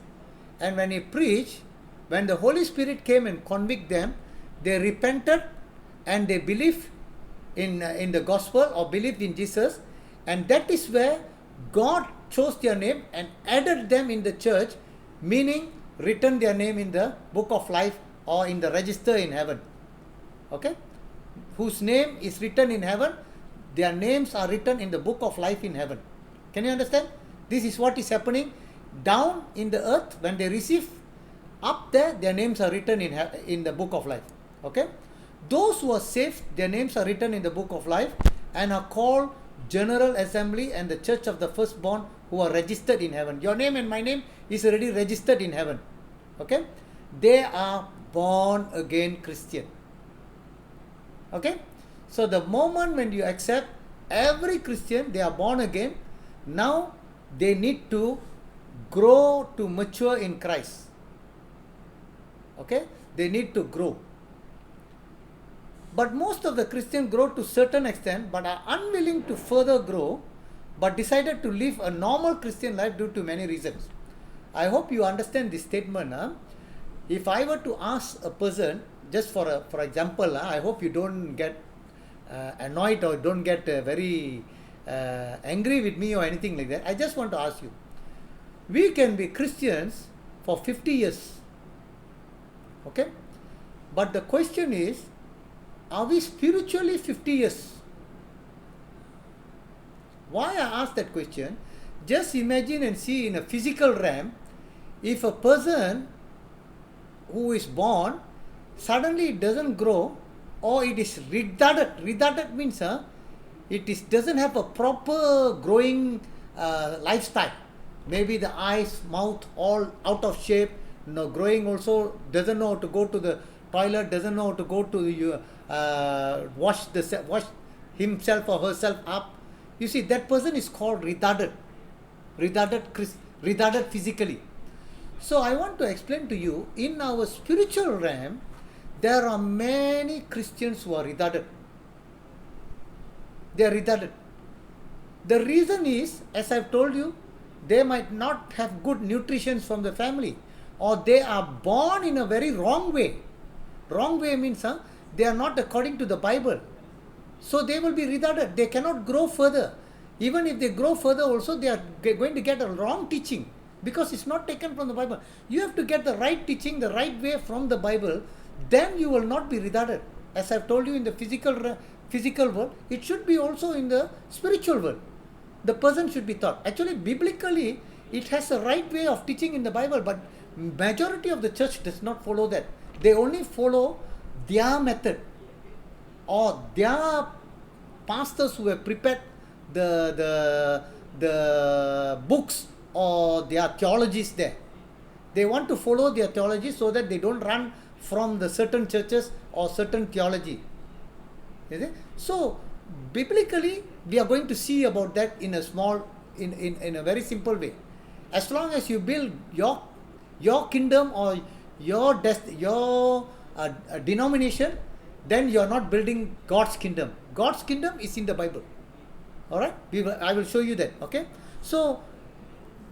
and when he preached, when the Holy Spirit came and convict them, they repented and they believed in the gospel or believed in Jesus, and that is where God chose their name and added them in the church, meaning written their name in the book of life or in the register in heaven. Okay? Whose name is written in heaven, their names are written in the book of life in heaven. Can you understand? This is what is happening down in the earth when they receive. Up there, their names are written in the book of life. Okay? Those who are saved, their names are written in the book of life and are called General Assembly and the Church of the Firstborn who are registered in heaven. Your name and my name is already registered in heaven. Okay? They are born again Christian. Okay? So the moment when you accept every Christian, they are born again. Now they need to grow to mature in Christ. Okay? They need to grow. But most of the Christians grow to a certain extent but are unwilling to further grow, but decided to live a normal Christian life due to many reasons. I hope you understand this statement. If I were to ask a person, just for example, I hope you don't get annoyed or don't get very angry with me or anything like that. I just want to ask you. We can be Christians for 50 years. Okay? But the question is, are we spiritually 50 years? Why I ask that question? Just imagine and see in a physical realm, if a person who is born suddenly doesn't grow, or it is retarded. Retarded means it doesn't have a proper growing lifestyle. Maybe the eyes, mouth all out of shape. Growing also, doesn't know how to go to the toilet, doesn't know how to go to wash himself or herself up. You see, that person is called retarded physically. So I want to explain to you, in our spiritual realm, there are many Christians who are retarded. They are retarded. The reason is, as I've told you, they might not have good nutrition from the family, or they are born in a very wrong way. Wrong way means they are not according to the Bible. So they will be retarded. They cannot grow further. Even if they grow further also, they are going to get a wrong teaching because it's not taken from the Bible. You have to get the right teaching, the right way from the Bible. Then you will not be retarded. As I've told you, in the physical world, it should be also in the spiritual world. The person should be taught. Actually, biblically, it has a right way of teaching in the Bible, but majority of the church does not follow that. They only follow their method. or their pastors who have prepared the books or their theologies there. They want to follow their theology so that they don't run from the certain churches or certain theology. Is it? So biblically we are going to see about that in a small, in a very simple way. As long as you build your kingdom or your denomination, then you are not building God's kingdom. God's kingdom is in the Bible. All right, I will show you that. Okay, so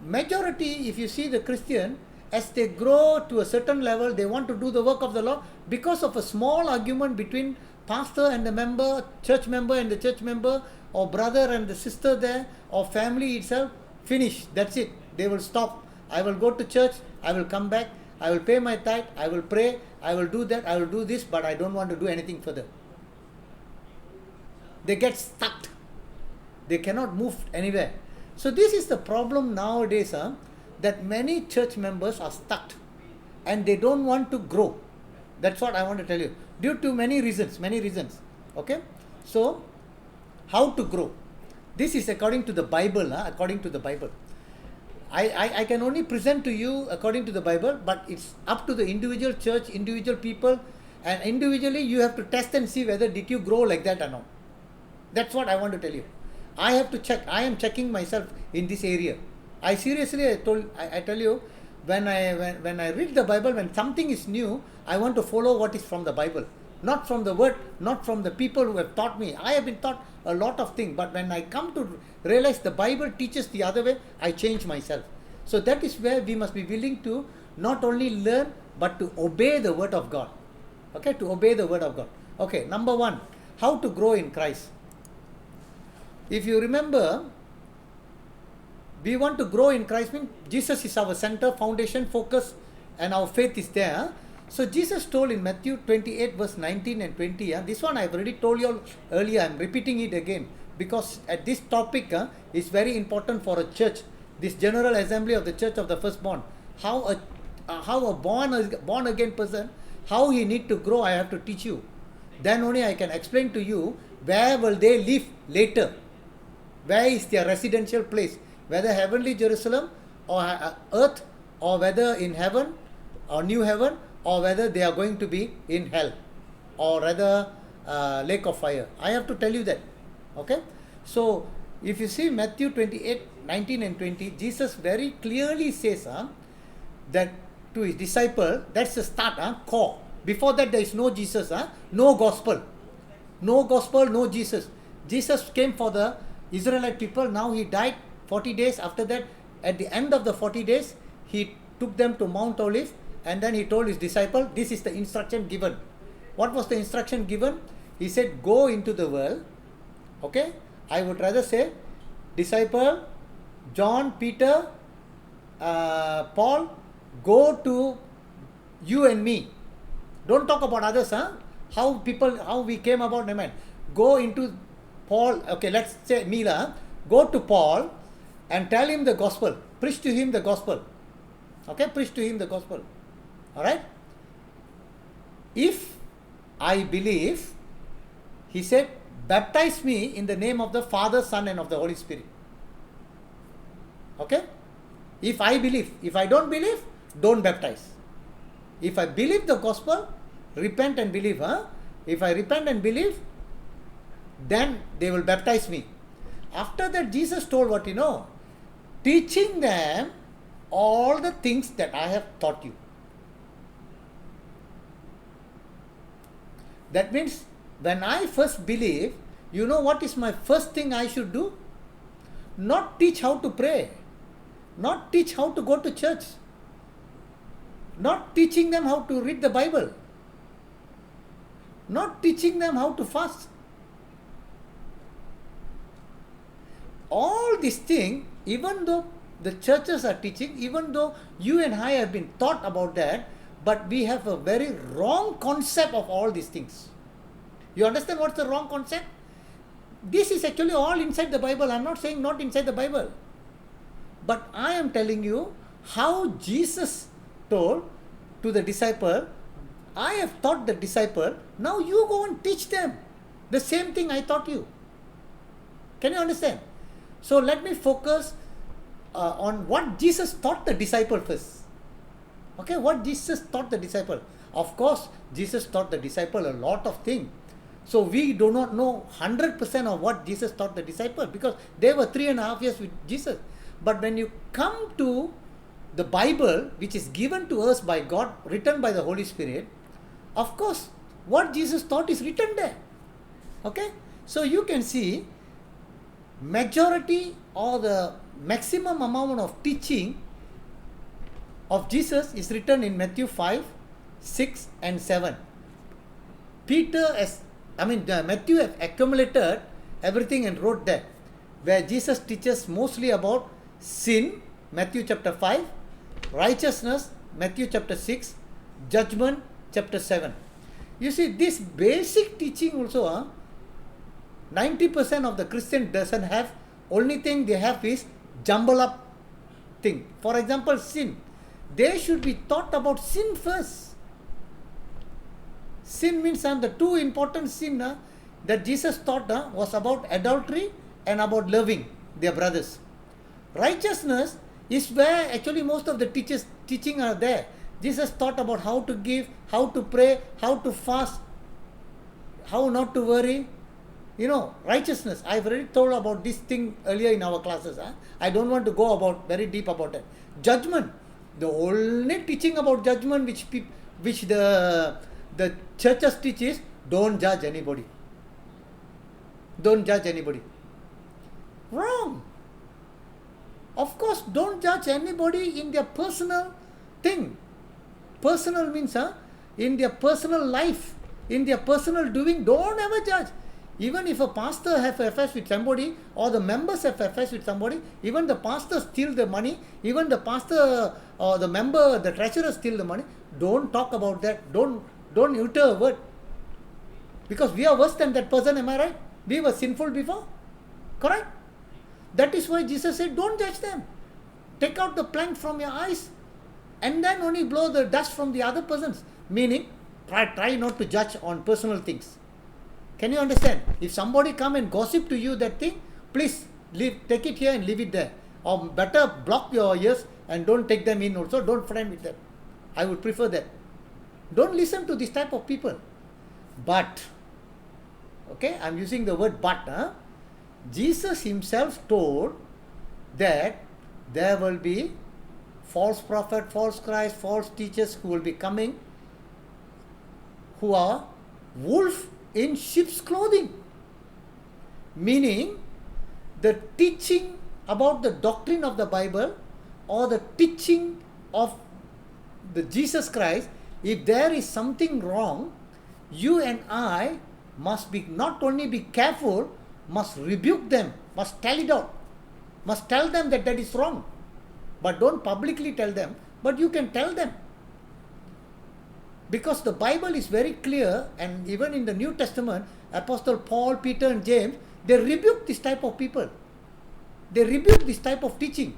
majority, if you see the Christian, as they grow to a certain level, they want to do the work of the Lord because of a small argument between pastor and the member, church member and the church member, or brother and the sister there, or family itself. Finish. That's it. They will stop. I will go to church. I will come back. I will pay my tithe. I will pray. I will do that. I will do this, but I don't want to do anything further. They get stuck. They cannot move anywhere. So this is the problem nowadays, that many church members are stuck and they don't want to grow. That's what I want to tell you. Due to many reasons. Okay. So how to grow? This is according to the Bible. According to the Bible. I can only present to you according to the Bible, but it's up to the individual church, individual people, and individually you have to test and see whether did you grow like that or not. That's what I want to tell you. I have to check. I am checking myself in this area. I seriously, I tell you, when I read the Bible, when something is new, I want to follow what is from the Bible, not from the word, not from the people who have taught me. I have been taught a lot of things, but when I come to realize the Bible teaches the other way, I change myself. So that is where we must be willing to not only learn, but to obey the word of God. Okay, to obey the word of God. Okay, number one, how to grow in Christ. If you remember, we want to grow in Christ, means Jesus is our center, foundation, focus, and our faith is there. So Jesus told in Matthew 28 verse 19 and 20, this one I have already told you all earlier, I am repeating it again, because at this topic is very important for a church, this general assembly of the church of the firstborn. How a born again person, how he need to grow, I have to teach you. Then only I can explain to you where will they live later. Where is their residential place? Whether heavenly Jerusalem or earth, or whether in heaven or new heaven, or whether they are going to be in hell, or rather lake of fire. I have to tell you that. Okay. So if you see Matthew 28, 19 and 20, Jesus very clearly says that to his disciple, that's the start, core. Before that there is no Jesus, no gospel. No gospel, no Jesus. Jesus came for the Israelite people. Now he died 40 days. After that, at the end of the 40 days, he took them to Mount Olive, and then he told his disciple, this is the instruction given. What was the instruction given? He said, go into the world. Okay, I would rather say disciple, John, Peter, Paul, go to you and me. Don't talk about others, how we came about, never mind. Go into Paul, okay, let's say Mila, go to Paul and tell him the gospel. Preach to him the gospel. Okay, preach to him the gospel. Alright? If I believe, he said, baptize me in the name of the Father, Son, and of the Holy Spirit. Okay? If I believe. If I don't believe, don't baptize. If I believe the gospel, repent and believe. If I repent and believe, then they will baptize me. After that, Jesus told what you know, teaching them all the things that I have taught you. That means when I first believe, you know what is my first thing I should do? Not teach how to pray, not teach how to go to church, not teaching them how to read the Bible, not teaching them how to fast. All these things, even though the churches are teaching, even though you and I have been taught about that, but we have a very wrong concept of all these things. You understand what's the wrong concept? This is actually all inside the Bible. I'm not saying not inside the Bible. But I am telling you how Jesus told to the disciple, I have taught the disciple, now you go and teach them. The same thing I taught you. Can you understand? So let me focus on what Jesus taught the disciple first. Okay, what Jesus taught the disciple. Of course, Jesus taught the disciple a lot of things. So we do not know 100% of what Jesus taught the disciple, because they were 3.5 years with Jesus. But when you come to the Bible, which is given to us by God, written by the Holy Spirit, of course, what Jesus taught is written there. Okay, so you can see majority or the maximum amount of teaching of Jesus is written in Matthew 5, 6 and 7. Matthew has accumulated everything and wrote that, where Jesus teaches mostly about sin, Matthew chapter 5, righteousness, Matthew chapter 6, judgment, chapter 7. You see, this basic teaching also, 90% of the Christian doesn't have. Only thing they have is jumble up thing. For example, sin. They should be taught about sin first. Sin means the two important sin that Jesus taught was about adultery and about loving their brothers. Righteousness is where actually most of the teaching are there. Jesus taught about how to give, how to pray, how to fast, how not to worry. You know, righteousness. I've already told about this thing earlier in our classes. I don't want to go very deep about it. Judgment. The only teaching about judgment which the churches teach is don't judge anybody. Don't judge anybody. Wrong. Of course, don't judge anybody in their personal thing. Personal means in their personal life, in their personal doing, don't ever judge. Even if a pastor have affairs with somebody, or the members have affairs with somebody, even the pastor steal the money, even the pastor or the member, the treasurer steal the money, don't talk about that. Don't utter a word. Because we are worse than that person, am I right? We were sinful before. Correct? That is why Jesus said, don't judge them. Take out the plank from your eyes and then only blow the dust from the other persons. Meaning, try not to judge on personal things. Can you understand? If somebody come and gossip to you that thing, please take it here and leave it there. Or better block your ears and don't take them in also. Don't friend with them. I would prefer that. Don't listen to this type of people. But, okay, I'm using the word but. Jesus himself told that there will be false prophet, false Christ, false teachers who will be coming, who are wolf in sheep's clothing. Meaning, the teaching about the doctrine of the Bible or the teaching of the Jesus Christ, if there is something wrong, you and I must be not only be careful, must rebuke them, must tell it out, must tell them that is wrong. But don't publicly tell them, but you can tell them. Because the Bible is very clear, and even in the New Testament, Apostle Paul, Peter and James, they rebuke this type of people. They rebuke this type of teaching.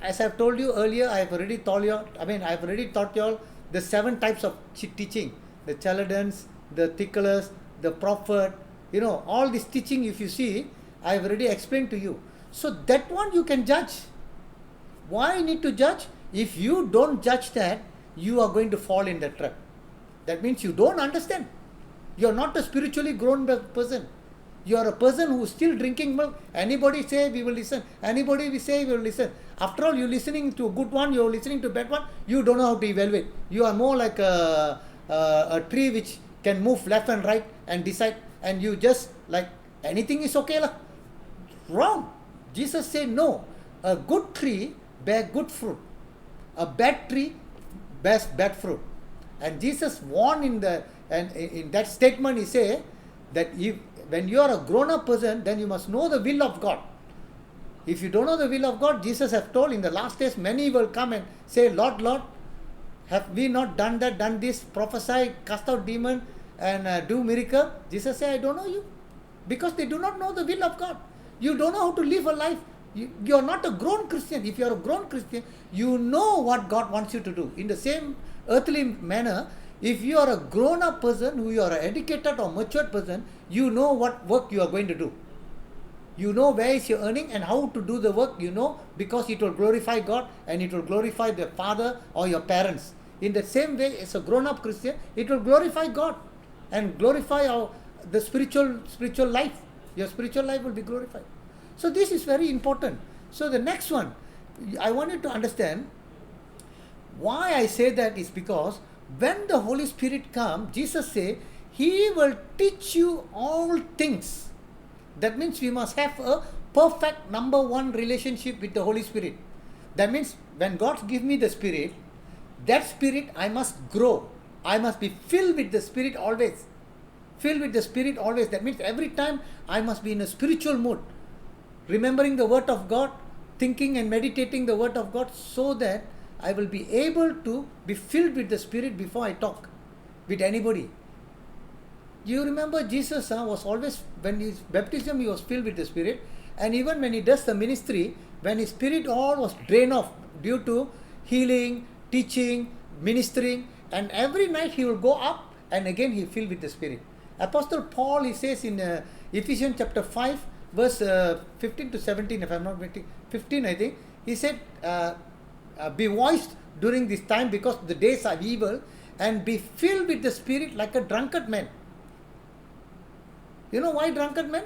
As I've told you earlier, I've already taught you all the 7 types of teaching. The Chaldeans, the Ticklers, the prophet, all this teaching, if you see, I've already explained to you. So that one you can judge. Why need to judge? If you don't judge that, you are going to fall in the trap. That means you don't understand. You are not a spiritually grown person. You are a person who is still drinking milk. Anybody say we will listen. Anybody we say we will listen. After all, you are listening to a good one, you are listening to a bad one. You don't know how to evaluate. You are more like a tree which can move left and right and decide. And you just like anything is okay lah. Wrong. Jesus said no. A good tree bear good fruit. A bad tree bears bad fruit. And Jesus warned in that statement, he said that when you are a grown-up person, then you must know the will of God. If you don't know the will of God, Jesus has told in the last days, many will come and say, Lord, Lord, have we not done that, done this, prophesy, cast out demon and do miracle? Jesus said, I don't know you. Because they do not know the will of God. You don't know how to live a life. You are not a grown Christian. If you are a grown Christian, you know what God wants you to do. In the same earthly manner, If you are a grown-up person, who you are an educated or matured person, you know what work you are going to do. You know where is your earning and how to do the work, you know, because it will glorify God and it will glorify the father or your parents. In the same way, as a grown-up Christian, it will glorify God and glorify the spiritual life. Your spiritual life will be glorified. So this is very important. So the next one, I want you to understand why I say that is because when the Holy Spirit comes, Jesus said, He will teach you all things. That means we must have a perfect number one relationship with the Holy Spirit. That means when God gives me the Spirit, that Spirit I must grow. I must be filled with the Spirit always. Filled with the Spirit always. That means every time I must be in a spiritual mood. Remembering the Word of God, thinking and meditating the Word of God, so that I will be able to be filled with the Spirit before I talk with anybody. You remember Jesus was always, when his baptism, he was filled with the Spirit. And even when he does the ministry, when his spirit all was drained off due to healing, teaching, ministering, and every night he will go up and again he filled with the Spirit. Apostle Paul, he says in Ephesians chapter 5, verse 15 to 17, if I'm not mistaken, 15 I think, he said, be voiced during this time because the days are evil, and be filled with the Spirit like a drunkard man. You know why drunkard man?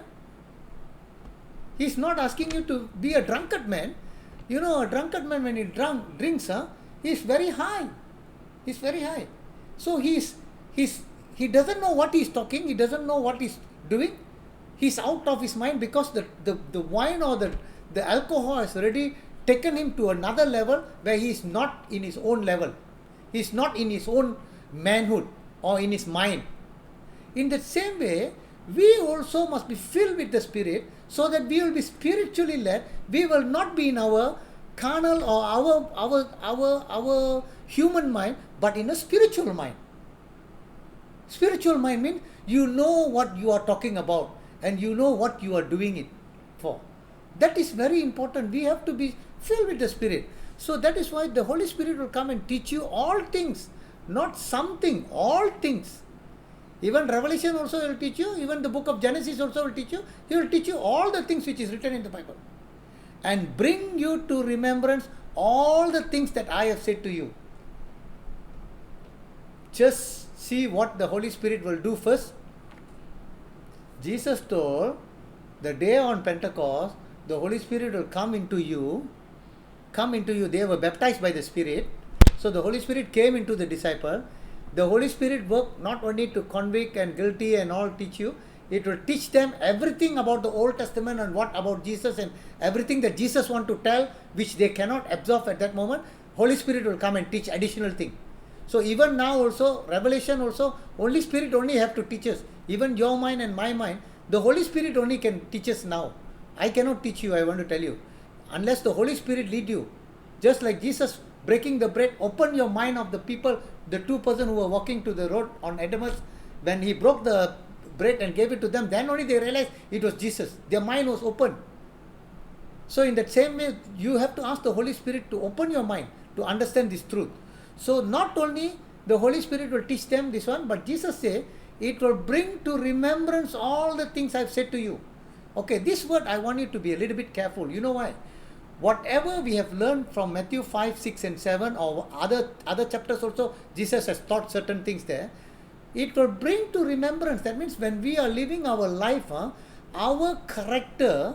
He's not asking you to be a drunkard man. You know, a drunkard man, when he drinks, he's very high. He's very high. So he doesn't know what he's talking. He doesn't know what he's doing. He's out of his mind because the wine or the alcohol has already taken him to another level where he's not in his own level. He's not in his own manhood or in his mind. In the same way, we also must be filled with the Spirit so that we will be spiritually led. We will not be in our carnal or our human mind, but in a spiritual mind. Spiritual mind means you know what you are talking about and you know what you are doing it for. That is very important. We have to be filled with the Spirit. So that is why the Holy Spirit will come and teach you all things, not something, all things. Even Revelation also will teach you, even the book of Genesis also will teach you. He will teach you all the things which is written in the Bible and bring you to remembrance all the things that I have said to you. Just see what the Holy Spirit will do first. Jesus told, the day on Pentecost, the Holy Spirit will come into you. They were baptized by the Spirit. So the Holy Spirit came into the disciple. The Holy Spirit worked not only to convict and guilty and all teach you, it will teach them everything about the Old Testament and what about Jesus and everything that Jesus wants to tell, which they cannot absorb at that moment. Holy Spirit will come and teach additional thing. So even now also, Revelation also, Holy Spirit only have to teach us. Even your mind and my mind, the Holy Spirit only can teach us now. I cannot teach you, I want to tell you. Unless the Holy Spirit lead you. Just like Jesus breaking the bread, open your mind of the people, the two persons who were walking to the road on Adamus. When he broke the bread and gave it to them, then only they realized it was Jesus. Their mind was open. So in that same way, you have to ask the Holy Spirit to open your mind to understand this truth. So not only the Holy Spirit will teach them this one, but Jesus said, it will bring to remembrance all the things I've said to you. Okay, this word I want you to be a little bit careful. You know why? Whatever we have learned from Matthew 5, 6 and 7 or other chapters also, Jesus has taught certain things there. It will bring to remembrance. That means when we are living our life, our character,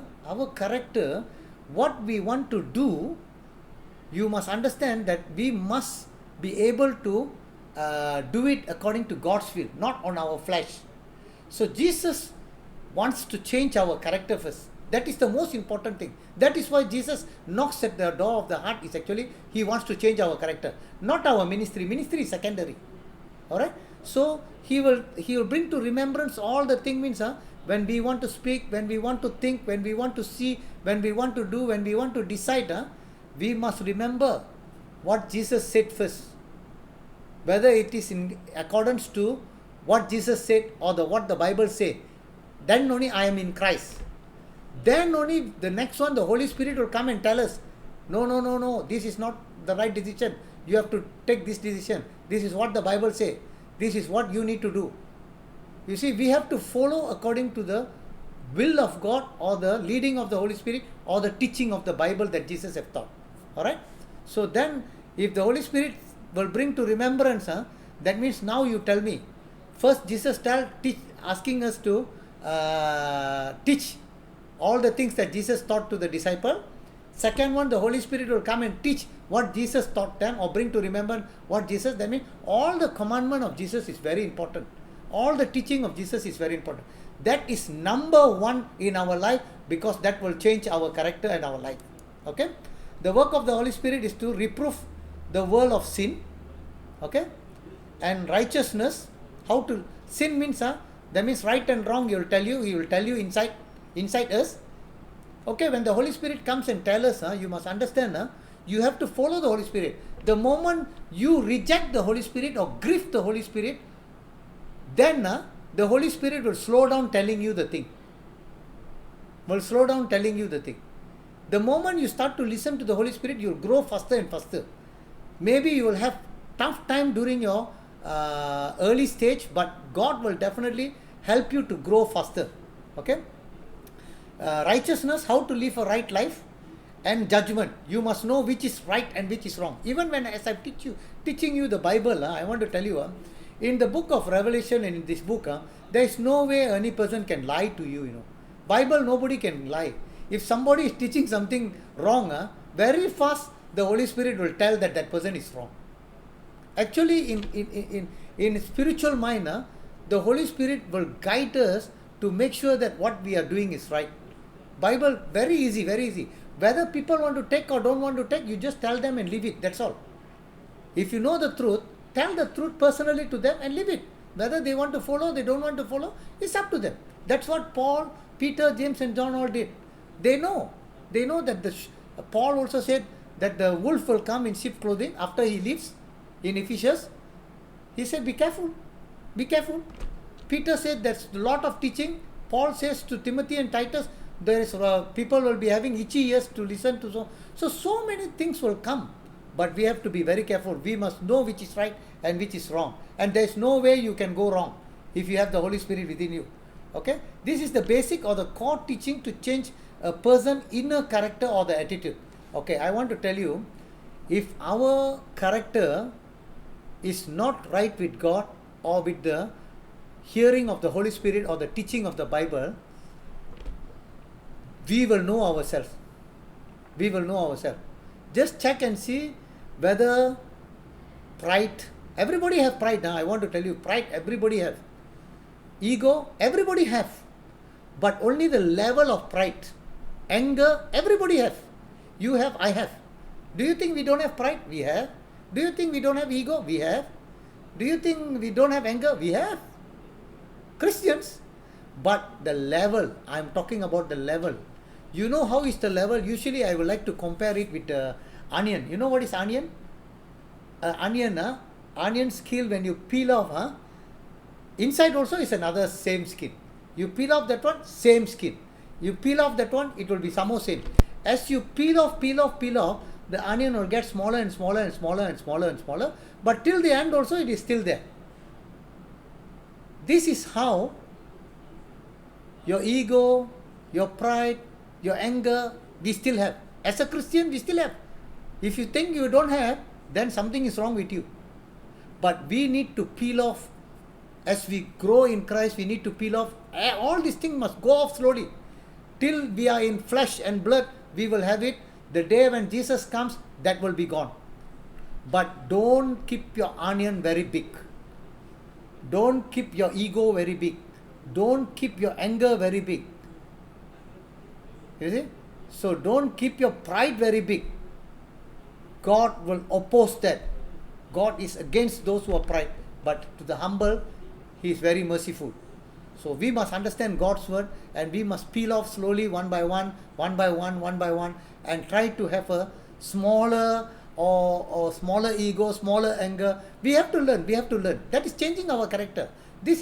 what we want to do, you must understand that we must be able to do it according to God's will, not on our flesh. So Jesus wants to change our character first. That is the most important thing. That is why Jesus knocks at the door of the heart. Is actually, he wants to change our character, not our ministry. Ministry is secondary. Alright? So he will bring to remembrance all the things. Means when we want to speak, when we want to think, when we want to see, when we want to do, when we want to decide, we must remember what Jesus said first. Whether it is in accordance to what Jesus said or what the Bible say, then only I am in Christ. Then only the next one, the Holy Spirit will come and tell us, no, this is not the right decision. You have to take this decision. This is what the Bible say. This is what you need to do. You see, we have to follow according to the will of God or the leading of the Holy Spirit or the teaching of the Bible that Jesus have taught. Alright? So then, if the Holy Spirit will bring to remembrance, that means now you tell me. First, Jesus asking us to teach all the things that Jesus taught to the disciple. Second one, the Holy Spirit will come and teach what Jesus taught them or bring to remember what Jesus. That means all the commandment of Jesus is very important. All the teaching of Jesus is very important. That is number one in our life, because that will change our character and our life. Okay? The work of the Holy Spirit is to reproof the world of sin. Okay? And righteousness. How to sin means that means right and wrong. He will tell you inside us. Okay, when the Holy Spirit comes and tells us, you must understand, you have to follow the Holy Spirit. The moment you reject the Holy Spirit or grieve the Holy Spirit, then the Holy Spirit will slow down telling you the thing. The moment you start to listen to the Holy Spirit, you will grow faster and faster. Maybe you will have tough time during your early stage, but God will definitely help you to grow faster. Okay? Righteousness, how to live a right life, and judgment. You must know which is right and which is wrong. Even when as I teaching you the Bible, I want to tell you, in the book of Revelation and in this book, there is no way any person can lie to you. Bible, nobody can lie. If somebody is teaching something wrong, very fast the Holy Spirit will tell that person is wrong. Actually, in spiritual mind, the Holy Spirit will guide us to make sure that what we are doing is right. Bible, very easy, very easy. Whether people want to take or don't want to take, you just tell them and leave it. That's all. If you know the truth, tell the truth personally to them and leave it. Whether they want to follow, they don't want to follow, it's up to them. That's what Paul, Peter, James and John all did. They know that Paul also said that the wolf will come in sheep clothing after he leaves in Ephesians. He said, be careful. Be careful. Peter said there's a lot of teaching. Paul says to Timothy and Titus, there is people will be having itchy ears to listen to. So many things will come. But we have to be very careful. We must know which is right and which is wrong. And there is no way you can go wrong if you have the Holy Spirit within you. Okay? This is the basic or the core teaching to change a person's inner character or the attitude. Okay, I want to tell you, if our character is not right with God or with the hearing of the Holy Spirit or the teaching of the Bible, we will know ourselves. We will know ourselves. Just check and see whether pride, everybody have pride now. I want to tell you, pride everybody have. Ego, everybody have. But only the level of pride. Anger, everybody have. You have, I have. Do you think we don't have pride? We have. Do you think we don't have ego? We have. Do you think we don't have anger? We have. Christians. But the level, I am talking about the level. You know how is the level? Usually I would like to compare it with onion. You know what is onion? Onion skin, when you peel off, inside also is another same skin. You peel off that one, same skin. You peel off that one, it will be somehow same. As you peel off, the onion will get smaller and smaller and smaller and smaller and smaller. But till the end also it is still there. This is how your ego, your pride, your anger, we still have. As a Christian, we still have. If you think you don't have, then something is wrong with you. But we need to peel off. As we grow in Christ, we need to peel off. All these things must go off slowly. Till we are in flesh and blood, we will have it. The day when Jesus comes, that will be gone. But don't keep your onion very big. Don't keep your ego very big. Don't keep your anger very big. You see? So don't keep your pride very big. God will oppose that. God is against those who are pride. But to the humble, He is very merciful. So we must understand God's word and we must peel off slowly one by one, and try to have a smaller or smaller ego, smaller anger. We have to learn. That is changing our character. This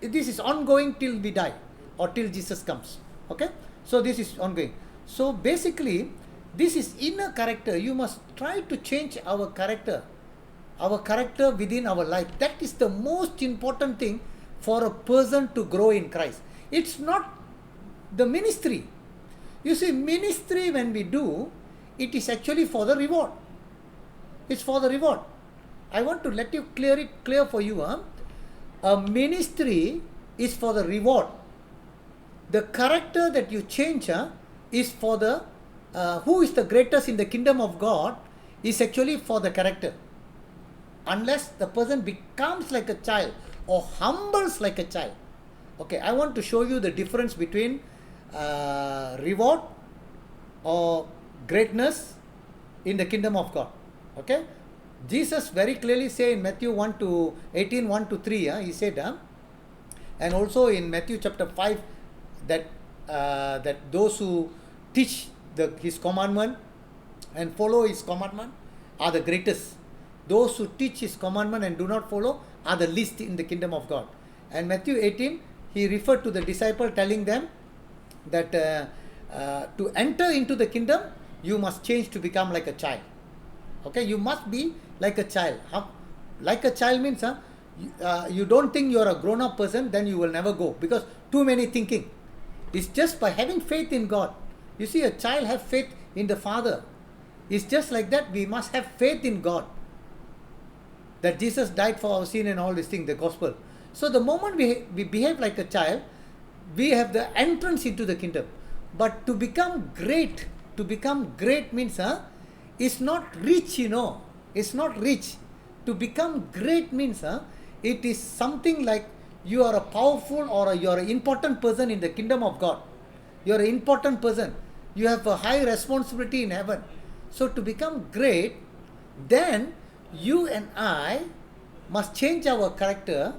is ongoing till we die or till Jesus comes. Okay? So this is ongoing. So basically, this is inner character. You must try to change our character. our character within our life. That is the most important thing for a person to grow in Christ. It's not the ministry. You see, ministry when we do, it is actually for the reward. It's for the reward. I want to let you clear for you. A ministry is for the reward. The character that you change is for the who is the greatest in the kingdom of God is actually for the character. Unless the person becomes like a child or humbles like a child. Okay, I want to show you the difference between reward or greatness in the kingdom of God. Okay, Jesus very clearly say in Matthew 1 to 18, 1 to 3, he said, and also in Matthew chapter 5, that those who teach his commandment and follow his commandment are the greatest. Those who teach his commandment and do not follow are the least in the kingdom of God. And Matthew 18, he referred to the disciple telling them that to enter into the kingdom, you must change to become like a child. Okay, you must be like a child. Like a child means you don't think you are a grown-up person, then you will never go, because too many thinking. It's just by having faith in God. You see, a child have faith in the Father. It's just like that. We must have faith in God, that Jesus died for our sin and all these things, the gospel. So the moment we behave like a child, we have the entrance into the kingdom. But to become great means it's not rich, it's not rich. To become great means it is something like you are a powerful or you are an important person in the kingdom of God. You are an important person. You have a high responsibility in heaven. So to become great, then you and I must change our character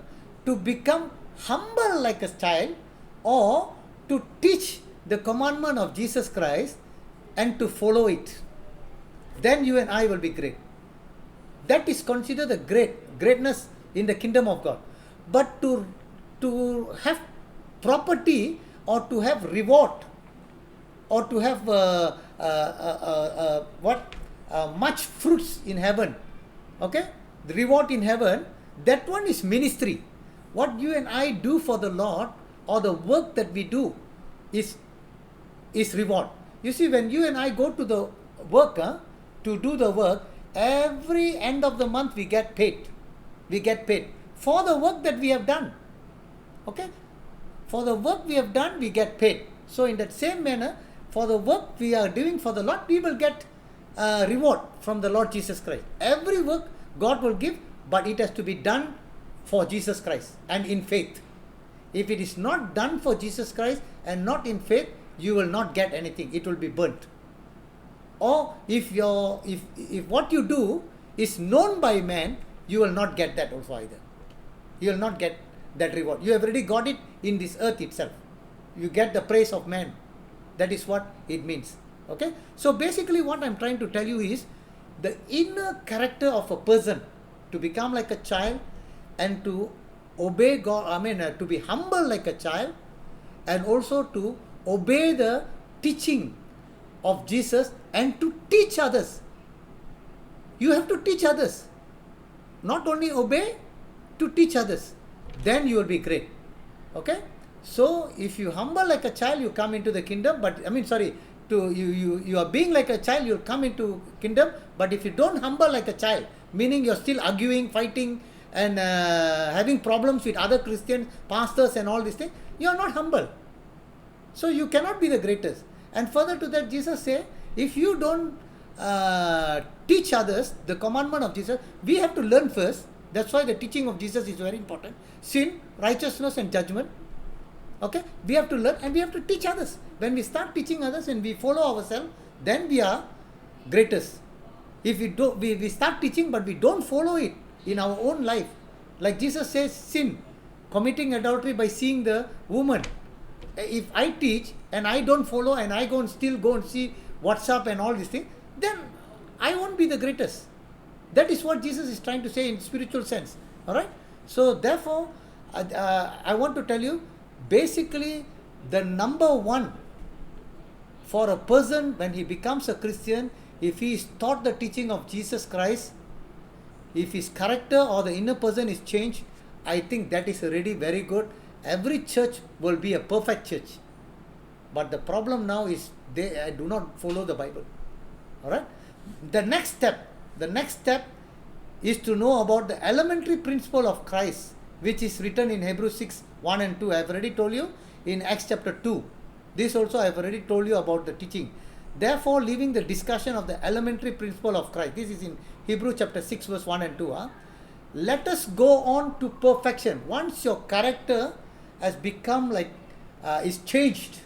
to become humble like a child, or to teach the commandment of Jesus Christ and to follow it. Then you and I will be great. That is considered the greatness in the kingdom of God. But to have property or to have reward or to have much fruits in heaven, okay, the reward in heaven, that one is ministry. What you and I do for the Lord, or the work that we do, is reward. You see, when you and I go to the work, to do the work, every end of the month we get paid. We get paid for the work that we have done. Okay? For the work we have done, we get paid. So in that same manner, for the work we are doing for the Lord, we will get reward from the Lord Jesus Christ. Every work God will give, but it has to be done for Jesus Christ and in faith. If it is not done for Jesus Christ and not in faith, you will not get anything. It will be burnt. Or if what you do is known by man, you will not get that also either. You will not get that reward. You have already got it in this earth itself. You get the praise of man. That is what it means. Okay? So basically what I'm trying to tell you is the inner character of a person to become like a child and to obey God, to be humble like a child, and also to obey the teaching of Jesus and to teach others. You have to teach others. Not only obey, to teach others. Then you will be great. Okay? So if you humble like a child, you come into the kingdom. But you are being like a child, you'll come into kingdom. But if you don't humble like a child, meaning you're still arguing, fighting, and having problems with other Christians, pastors and all these things, you are not humble. So you cannot be the greatest. And further to that, Jesus said, if you don't teach others the commandment of Jesus, we have to learn first. That's why the teaching of Jesus is very important. Sin, righteousness and judgment. Okay? We have to learn and we have to teach others. When we start teaching others and we follow ourselves, then we are greatest. If we start teaching but we don't follow it in our own life, like Jesus says, sin, committing adultery by seeing the woman. If I teach and I don't follow and I still go and see WhatsApp and all these things, then I won't be the greatest. That is what Jesus is trying to say in spiritual sense. Alright? So therefore, I want to tell you, basically the number one for a person when he becomes a Christian, if he is taught the teaching of Jesus Christ, If his character or the inner person is changed, I think that is already very good. Every church will be a perfect church. But the problem now is they do not follow the Bible. Alright? The next step is to know about the elementary principle of Christ, which is written in Hebrews 6, 1 and 2. I have already told you in Acts chapter 2. This also I have already told you about the teaching. Therefore, leaving the discussion of the elementary principle of Christ. This is in Hebrews chapter 6 verse 1 and 2. Let us go on to perfection. Once your character has become is changed.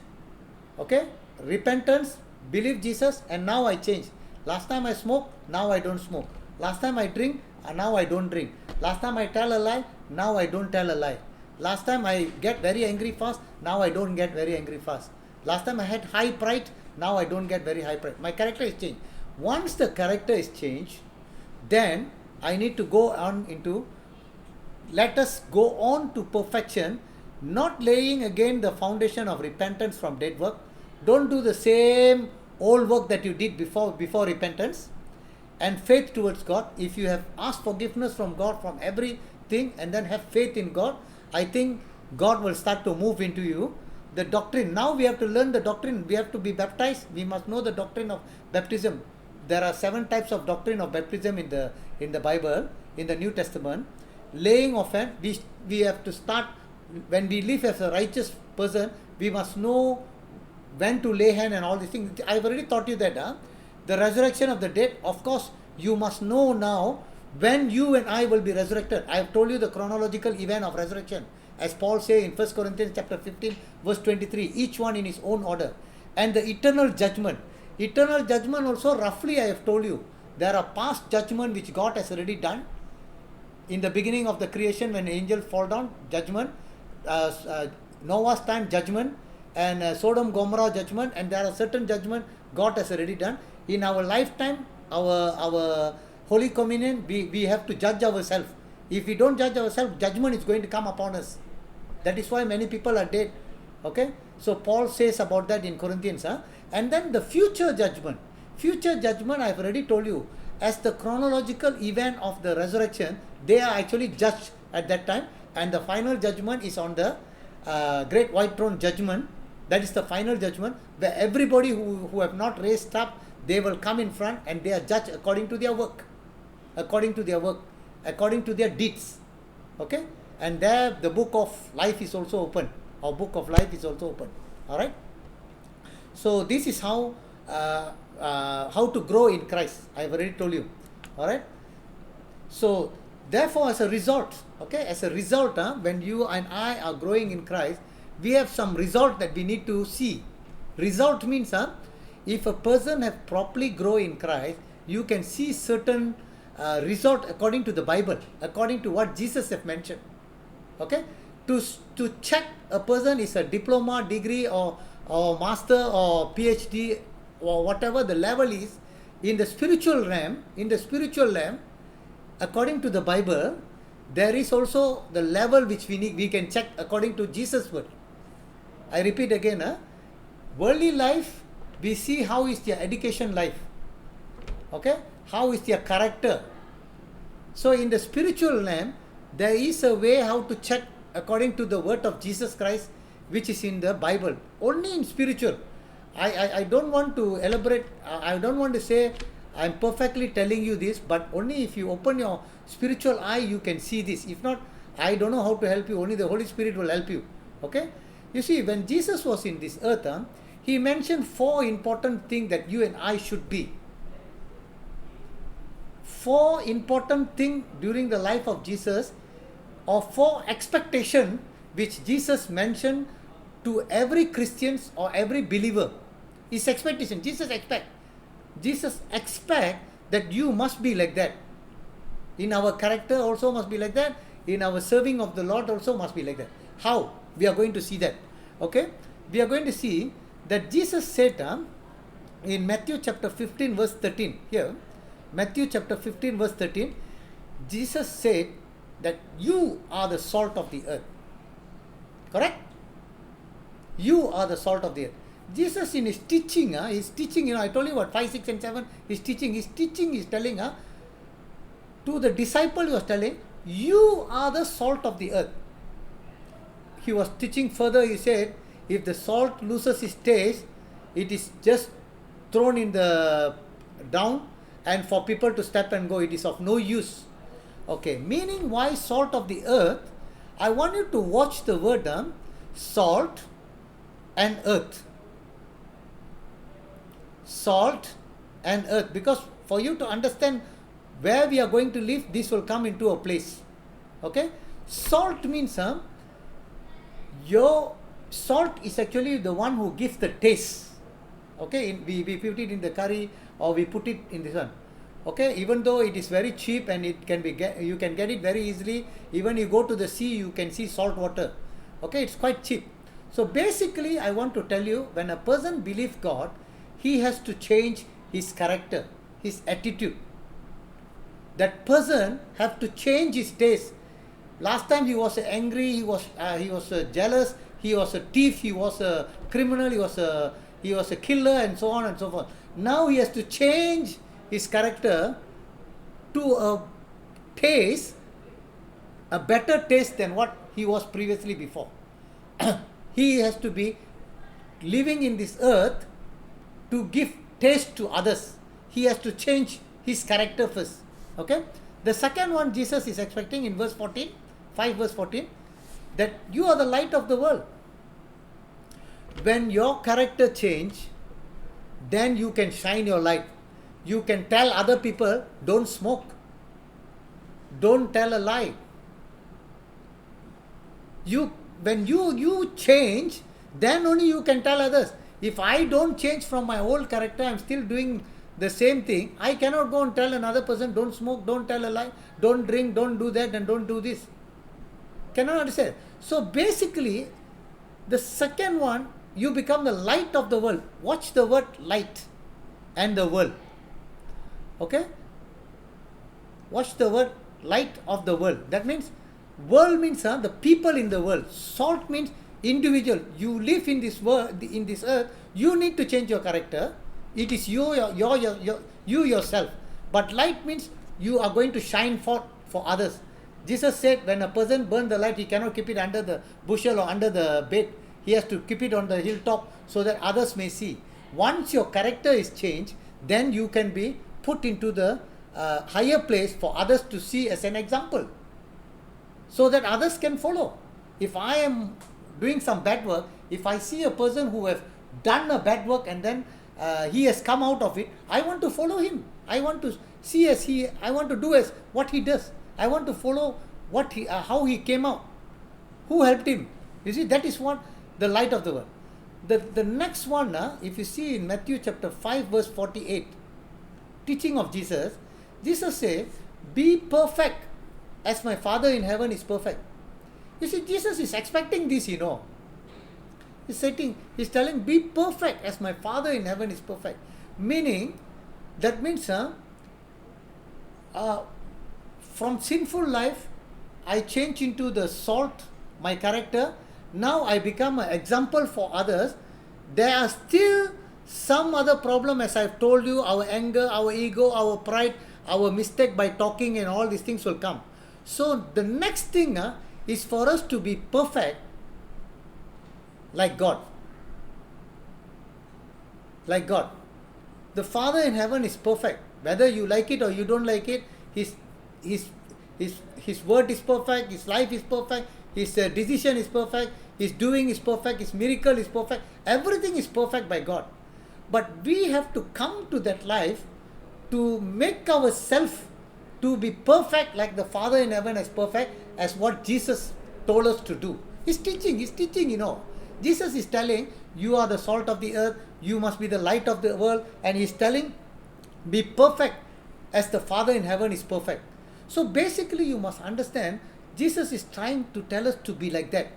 Okay? Repentance, believe Jesus, and now I change. Last time I smoked, now I don't smoke. Last time I drink, now I don't drink. Last time I tell a lie, now I don't tell a lie. Last time I get very angry fast, now I don't get very angry fast. Last time I had high pride, now I don't get very high pride. My character is changed. Once the character is changed, then I need to go on into, let us go on to perfection, not laying again the foundation of repentance from dead work. Don't do the same old work that you did before repentance. And faith towards God. If you have asked forgiveness from God from everything and then have faith in God, I think God will start to move into you. The doctrine, now we have to learn the doctrine. We have to be baptized. We must know the doctrine of baptism. There are 7 types of doctrine of baptism in the Bible, in the New Testament. Laying of hand, we have to start, when we live as a righteous person, we must know when to lay hand and all these things. I've already taught you that. The resurrection of the dead, of course, you must know now when you and I will be resurrected. I have told you the chronological event of resurrection. As Paul says in 1 Corinthians chapter 15, verse 23, each one in his own order. And the eternal judgment. Eternal judgment also, roughly I have told you, there are past judgment which God has already done. In the beginning of the creation, when angels fall down, judgment. Noah's time, judgment. And Sodom, Gomorrah, judgment. And there are certain judgment God has already done. In our lifetime, our Holy Communion, we have to judge ourselves. If we don't judge ourselves, judgment is going to come upon us. That is why many people are dead. Okay? So Paul says about that in Corinthians. And then the future judgment. Future judgment, I have already told you, as the chronological event of the resurrection, they are actually judged at that time. And the final judgment is on the great white throne judgment. That is the final judgment, where everybody who have not raised up, they will come in front and they are judged according to their work. According to their work. According to their deeds. Okay? And there the book of life is also open. Our book of life is also open. Alright? So this is how to grow in Christ. I have already told you. Alright? So therefore, as a result, when you and I are growing in Christ, we have some result that we need to see. Result means, if a person have properly grow in Christ, you can see certain result according to the Bible, according to what Jesus have mentioned. Okay? To check a person is a diploma, degree, or master, or PhD, or whatever the level is, in the spiritual realm, according to the Bible, there is also the level which we can check according to Jesus' word. I repeat again, worldly life, we see how is their education life. Okay? How is their character. So in the spiritual realm, there is a way how to check according to the word of Jesus Christ, which is in the Bible. Only in spiritual. I don't want to elaborate. I don't want to say I'm perfectly telling you this, but only if you open your spiritual eye, you can see this. If not, I don't know how to help you. Only the Holy Spirit will help you. Okay? You see, when Jesus was in this earth, he mentioned 4 important things that you and I should be. 4 important things during the life of Jesus, or 4 expectations which Jesus mentioned to every Christian or every believer. His expectation. Jesus expect that you must be like that. In our character also must be like that. In our serving of the Lord also must be like that. How? We are going to see that. Okay? We are going to see that Jesus said in Matthew chapter 15 verse 13. Here, Matthew chapter 15 verse 13, Jesus said that you are the salt of the earth. Correct? You are the salt of the earth. Jesus in his teaching, I told you what, 5, 6 and 7, his teaching is telling, To the disciple, he was telling, you are the salt of the earth. He was teaching further, he said, if the salt loses its taste, it is just thrown in the down, and for people to step and go, it is of no use. Okay, meaning why salt of the earth? I want you to watch the word salt and earth. Salt and earth, because for you to understand where we are going to live, this will come into a place. Okay, salt means your salt is actually the one who gives the taste. Okay, we put it in the curry, or we put it in this one. Okay, even though it is very cheap and it can be you can get it very easily. Even you go to the sea, you can see salt water. Okay, it's quite cheap. So basically, I want to tell you, when a person believes God, he has to change his character, his attitude. That person have to change his taste. Last time he was angry, he was jealous, he was a thief, he was a criminal, he was a killer, and so on and so forth. Now he has to change his character to a taste, a better taste than what he was previously before. He has to be living in this earth to give taste to others. He has to change his character first. Okay. The second one Jesus is expecting in verse 14, 5 verse 14, that you are the light of the world. When your character change, then you can shine your light. You can tell other people, don't smoke, don't tell a lie. When you change, then only you can tell others. If I don't change from my old character, I'm still doing the same thing, I cannot go and tell another person, don't smoke, don't tell a lie, don't drink, don't do that, and don't do this. Cannot understand. So basically, the second one, you become the light of the world. Watch the word light and the world. Okay? Watch the word light of the world. That means, world means the people in the world. Salt means individual. You live in this world, in this earth, you need to change your character. It is you yourself. But light means you are going to shine forth for others. Jesus said when a person burns the light, he cannot keep it under the bushel or under the bed. He has to keep it on the hilltop so that others may see. Once your character is changed, then you can be put into the higher place for others to see as an example, so that others can follow. If I am doing some bad work, if I see a person who have done a bad work and then he has come out of it, I want to follow him. I want to see as he, I want to do as what he does. I want to follow what he, how he came out. Who helped him? You see, that is what the light of the world. The next one, if you see in Matthew chapter 5 verse 48, teaching of Jesus, Jesus said, be perfect as my Father in heaven is perfect. You see, Jesus is expecting this, you know. He's telling, be perfect as my Father in heaven is perfect. Meaning, that means from sinful life, I change into the salt, my character. Now I become an example for others. There are still some other problem, as I've told you, our anger, our ego, our pride, our mistake by talking, and all these things will come. So the next thing is for us to be perfect like God. Like God. The Father in heaven is perfect. Whether you like it or you don't like it, His word is perfect, His life is perfect, His decision is perfect, His doing is perfect, His miracle is perfect. Everything is perfect by God. But we have to come to that life to make ourselves to be perfect like the Father in heaven is perfect, as what Jesus told us to do. He's teaching, you know. Jesus is telling, you are the salt of the earth, you must be the light of the world, and He's telling, be perfect as the Father in heaven is perfect. So basically you must understand, Jesus is trying to tell us to be like that.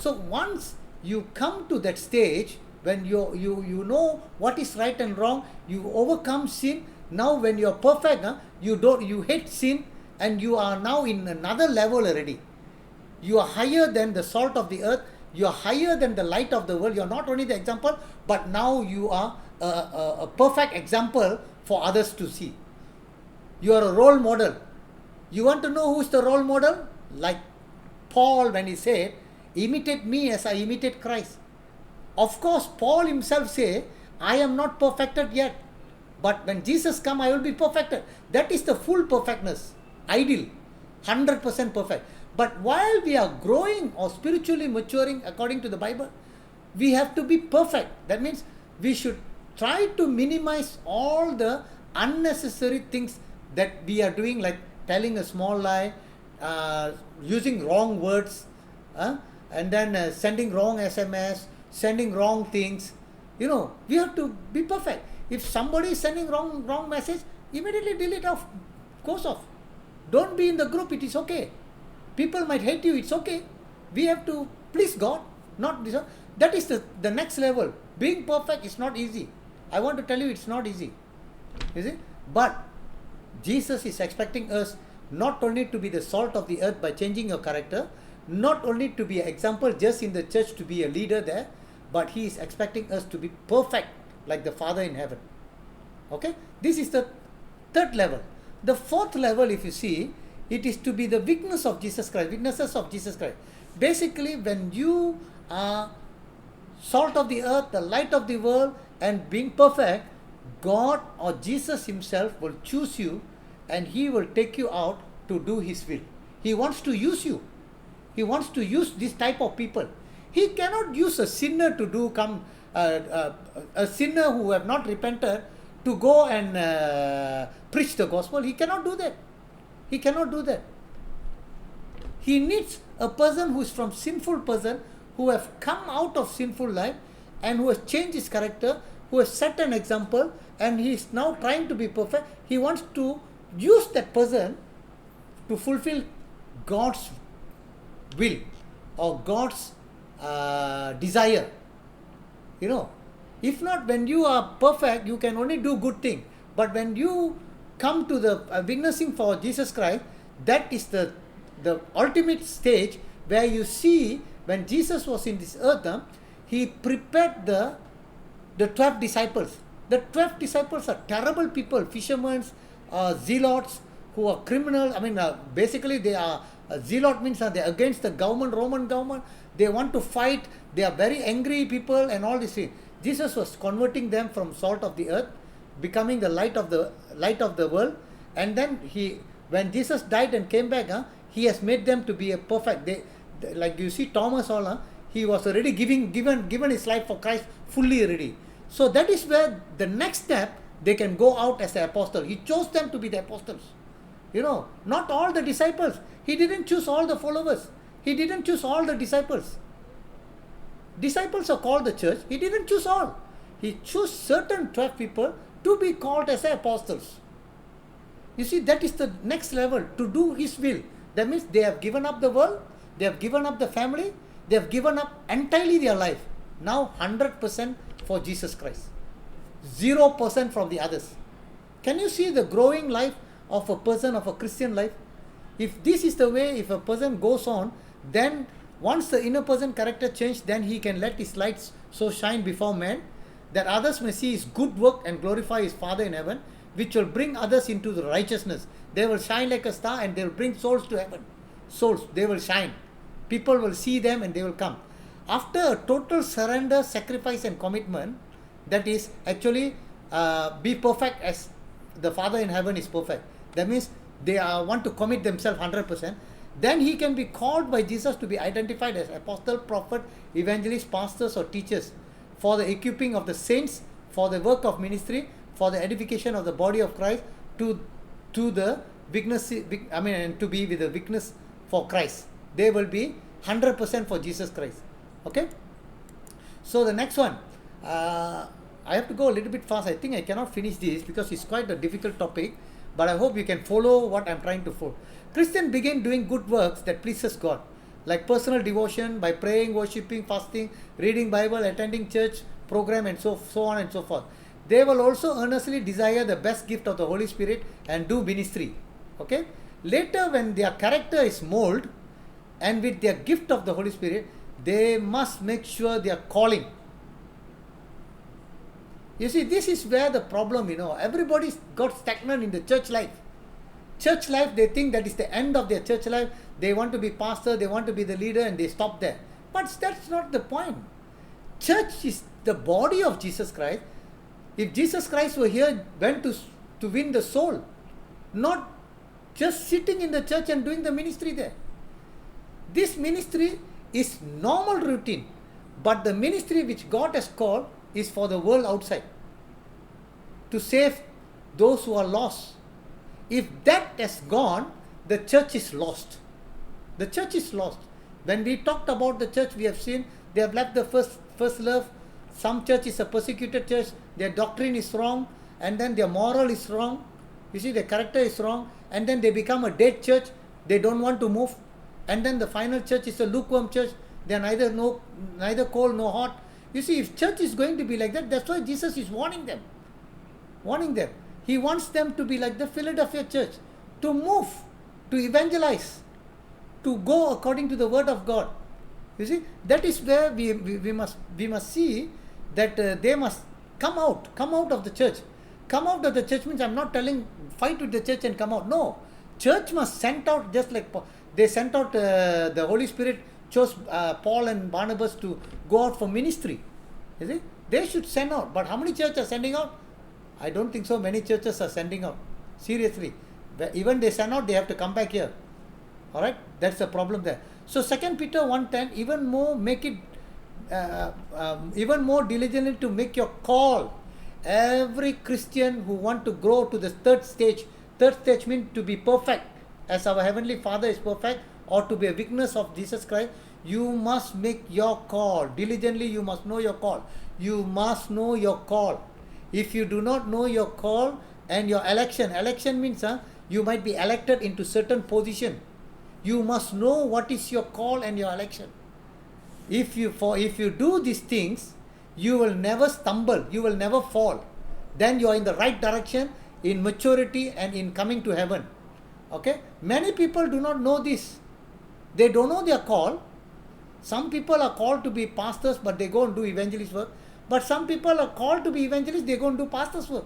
So once you come to that stage, when you know what is right and wrong, you overcome sin. Now when you're perfect, you hate sin, and you are now in another level already. You are higher than the salt of the earth. You are higher than the light of the world. You are not only the example, but now you are a perfect example for others to see. You are a role model. You want to know who is the role model? Like Paul, when he said, imitate me as I imitate Christ. Of course, Paul himself say, I am not perfected yet. But when Jesus come, I will be perfected. That is the full perfectness. Ideal. 100% perfect. But while we are growing or spiritually maturing according to the Bible, we have to be perfect. That means we should try to minimize all the unnecessary things that we are doing, like telling a small lie, using wrong words, and then sending wrong SMS, sending wrong things. You know, we have to be perfect. If somebody is sending wrong message, immediately delete off, goes off. Don't be in the group, it is okay. People might hate you, it's okay. We have to please God, not this. That is the next level. Being perfect is not easy. I want to tell you, it's not easy. Is it? But Jesus is expecting us not only to be the salt of the earth by changing your character, not only to be an example just in the church to be a leader there, but He is expecting us to be perfect like the Father in heaven. Okay? This is the third level. The fourth level, if you see, it is to be the witness of Jesus Christ, witnesses of Jesus Christ. Basically, when you are salt of the earth, the light of the world, and being perfect, God or Jesus Himself will choose you and He will take you out to do His will. He wants to use you. He wants to use this type of people. He cannot use a sinner to do a sinner who have not repented to go and preach the gospel. He cannot do that. He cannot do that. He needs a person who is from sinful person, who have come out of sinful life and who has changed his character, who has set an example, and he is now trying to be perfect. He wants to use that person to fulfill God's will or God's desire. You know, if not, when you are perfect, you can only do good thing. But when you come to the witnessing for Jesus Christ, that is the ultimate stage where you see when Jesus was in this earth, He prepared the 12 disciples. The 12 disciples are terrible people, fishermen, zealots, who are criminals. I mean, basically they are, zealot means they are against the government, Roman government. They want to fight. They are very angry people and all these things. Jesus was converting them from salt of the earth, becoming the light of the world. And then when Jesus died and came back, He has made them to be a perfect. Like you see Thomas he was already given his life for Christ fully ready. So that is where the next step, they can go out as the apostle. He chose them to be the apostles. You know, not all the disciples. He didn't choose all the followers. He didn't choose all the disciples. Disciples are called the church. He didn't choose all. He chose certain 12 people to be called as apostles. You see, that is the next level, to do His will. That means they have given up the world, they have given up the family, they have given up entirely their life. Now 100% for Jesus Christ. 0% from the others. Can you see the growing life of a person, of a Christian life? If this is the way, if a person goes on, then once the inner person character change, then he can let his lights so shine before men, that others may see his good work and glorify his Father in heaven, which will bring others into the righteousness. They will shine like a star and they will bring souls to heaven. Souls, they will shine. People will see them and they will come. After a total surrender, sacrifice and commitment, that is actually be perfect as the Father in heaven is perfect. That means they want to commit themselves 100%. Then he can be called by Jesus to be identified as apostle, prophet, evangelist, pastors or teachers for the equipping of the saints, for the work of ministry, for the edification of the body of Christ, to the witness, and to be with the witness for Christ. They will be 100% for Jesus Christ. Okay? So the next one, I have to go a little bit fast. I think I cannot finish this because it's quite a difficult topic, but I hope you can follow what I'm trying to follow. Christians begin doing good works that pleases God, like personal devotion by praying, worshipping, fasting, reading Bible, attending church program, and so on and so forth. They will also earnestly desire the best gift of the Holy Spirit and do ministry. Okay? Later, when their character is molded and with their gift of the Holy Spirit, they must make sure they are calling. You see, this is where the problem, everybody got stagnant in the church life. Church life, they think that is the end of their church life. They want to be pastor, they want to be the leader, and they stop there. But that's not the point. Church is the body of Jesus Christ. If Jesus Christ were here, went to win the soul, not just sitting in the church and doing the ministry there. This ministry is normal routine, but the ministry which God has called is for the world outside, to save those who are lost. If that has gone, the church is lost. The church is lost. When we talked about the church, we have seen they have left the first love. Some church is a persecuted church. Their doctrine is wrong, and then their moral is wrong. You see, their character is wrong, and then they become a dead church. They don't want to move, and then the final church is a lukewarm church. They are neither cold nor hot. You see, if church is going to be like that, that's why Jesus is warning them. He wants them to be like the Philadelphia church, to move, to evangelize, to go according to the word of God. You see, that is where we must see that they must come out of the church. Come out of the church means, I'm not telling fight with the church and come out. No, church must send out, just like they sent out the Holy Spirit chose Paul and Barnabas to go out for ministry. You see, they should send out. But how many churches are sending out? I don't think so many churches are sending out. Seriously. Even they send out, they have to come back here. Alright? That's the problem there. So 2 Peter 1:10, even more make it, even more diligently to make your call. Every Christian who want to grow to the third stage means to be perfect, as our Heavenly Father is perfect, or to be a witness of Jesus Christ, you must make your call. Diligently, you must know your call. You must know your call. If you do not know your call and your election means you might be elected into certain position. You must know what is your call and your election. If you do these things, you will never stumble, you will never fall. Then you are in the right direction in maturity and in coming to heaven. Okay? Many people do not know this. They don't know their call. Some people are called to be pastors, but they go and do evangelist work. But some people are called to be evangelists, they go and do pastor's work.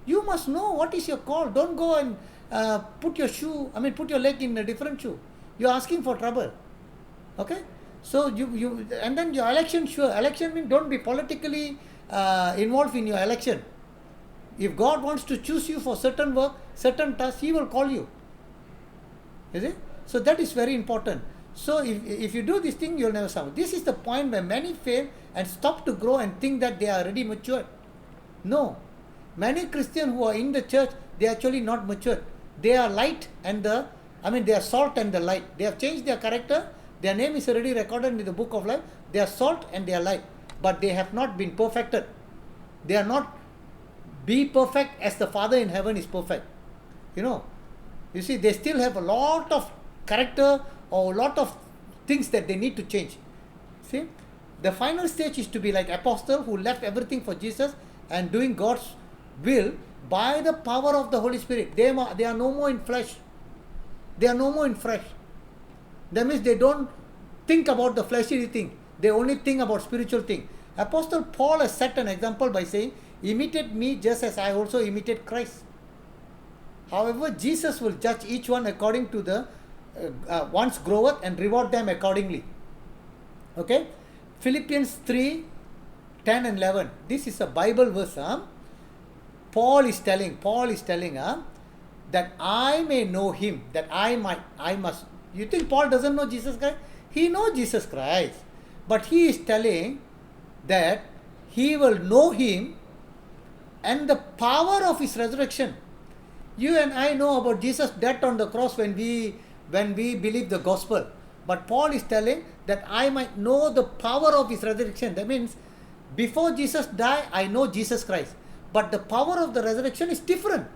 You must know what is your call. Don't go and put your leg in a different shoe. You're asking for trouble. Okay? So and then your election, sure. Election means don't be politically involved in your election. If God wants to choose you for certain work, certain tasks, He will call you. Is it? So that is very important. So if you do this thing, you'll never suffer. This is the point where many fail and stop to grow and think that they are already matured. No. Many Christians who are in the church, they are actually not matured. They are light and they are salt and the light. They have changed their character. Their name is already recorded in the book of life. They are salt and they are light. But they have not been perfected. They are not be perfect as the Father in heaven is perfect. You see, they still have a lot of character or a lot of things that they need to change. See, the final stage is to be like apostle who left everything for Jesus and doing God's will by the power of the Holy Spirit. They are no more in flesh. They are no more in flesh. That means they don't think about the fleshly thing. They only think about spiritual thing. Apostle Paul has set an example by saying, imitate me just as I also imitate Christ. However, Jesus will judge each one according to the one's growth and reward them accordingly. Okay? Philippians 3:10 and 11. This is a Bible verse. Paul is telling that I may know Him, that I must. You think Paul doesn't know Jesus Christ? He knows Jesus Christ. But he is telling that he will know Him and the power of His resurrection. You and I know about Jesus' death on the cross when we believe the gospel. But Paul is telling that I might know the power of His resurrection. That means before Jesus died, I know Jesus Christ. But the power of the resurrection is different.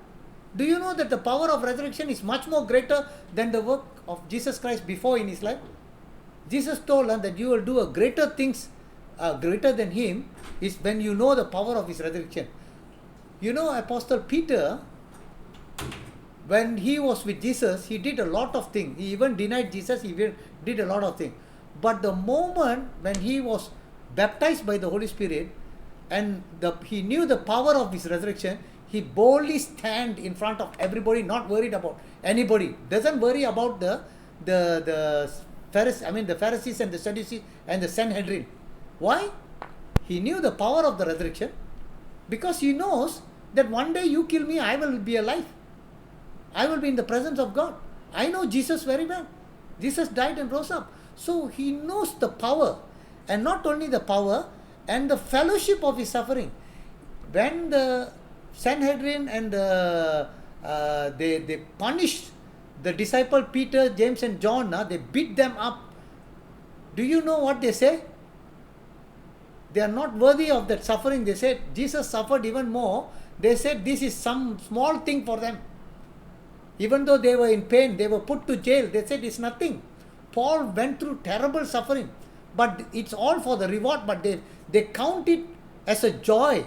Do you know that the power of resurrection is much more greater than the work of Jesus Christ before in His life? Jesus told them that you will do a greater things greater than Him is when you know the power of His resurrection. Apostle Peter, when he was with Jesus, he did a lot of things. He even denied Jesus. He did a lot of things. But the moment when he was baptized by the Holy Spirit and he knew the power of His resurrection, he boldly stand in front of everybody, not worried about anybody. Doesn't worry about the Pharisees and the Sadducees and the Sanhedrin. Why? He knew the power of the resurrection, because he knows that one day you kill me, I will be alive. I will be in the presence of God. I know Jesus very well. Jesus died and rose up. So he knows the power, and not only the power and the fellowship of his suffering. When the Sanhedrin and they punished the disciple Peter, James and John, they beat them up. Do you know what they say? They are not worthy of that suffering. They said Jesus suffered even more. They said this is some small thing for them. Even though they were in pain, they were put to jail. They said it's nothing. Paul went through terrible suffering, but it's all for the reward. But they count it as a joy.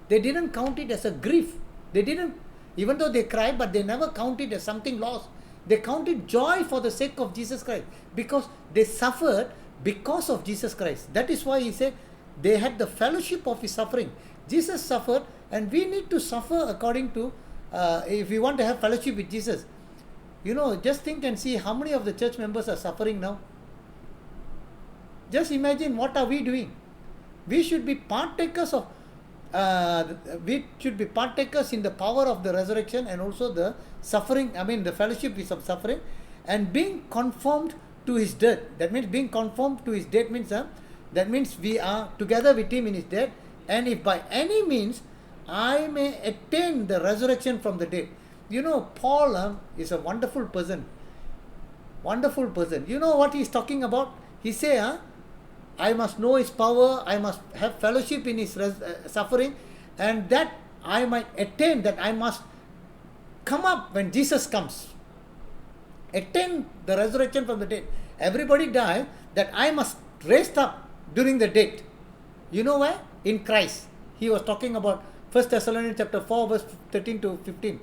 They didn't count it as a grief. They didn't, even though they cried, but they never count it as something lost. They counted joy for the sake of Jesus Christ, because they suffered because of Jesus Christ. That is why he said they had the fellowship of his suffering. Jesus suffered, and we need to suffer according to, if we want to have fellowship with Jesus. You know, just think and see how many of the church members are suffering now. Just imagine, what are we doing? We should be partakers of, we should be partakers in the power of the resurrection and also the suffering, the fellowship is of suffering, and being conformed to his death. That means being conformed to his death means, that means we are together with him in his death, and if by any means I may attain the resurrection from the dead. You know, Paul is a wonderful person. Wonderful person. You know what he's talking about? He say, I must know his power, I must have fellowship in his suffering, and that I might attain, that I must come up when Jesus comes. Attain the resurrection from the dead. Everybody died, that I must raise up during the dead. You know why? In Christ. He was talking about 1 Thessalonians chapter 4 verse 13 to 15.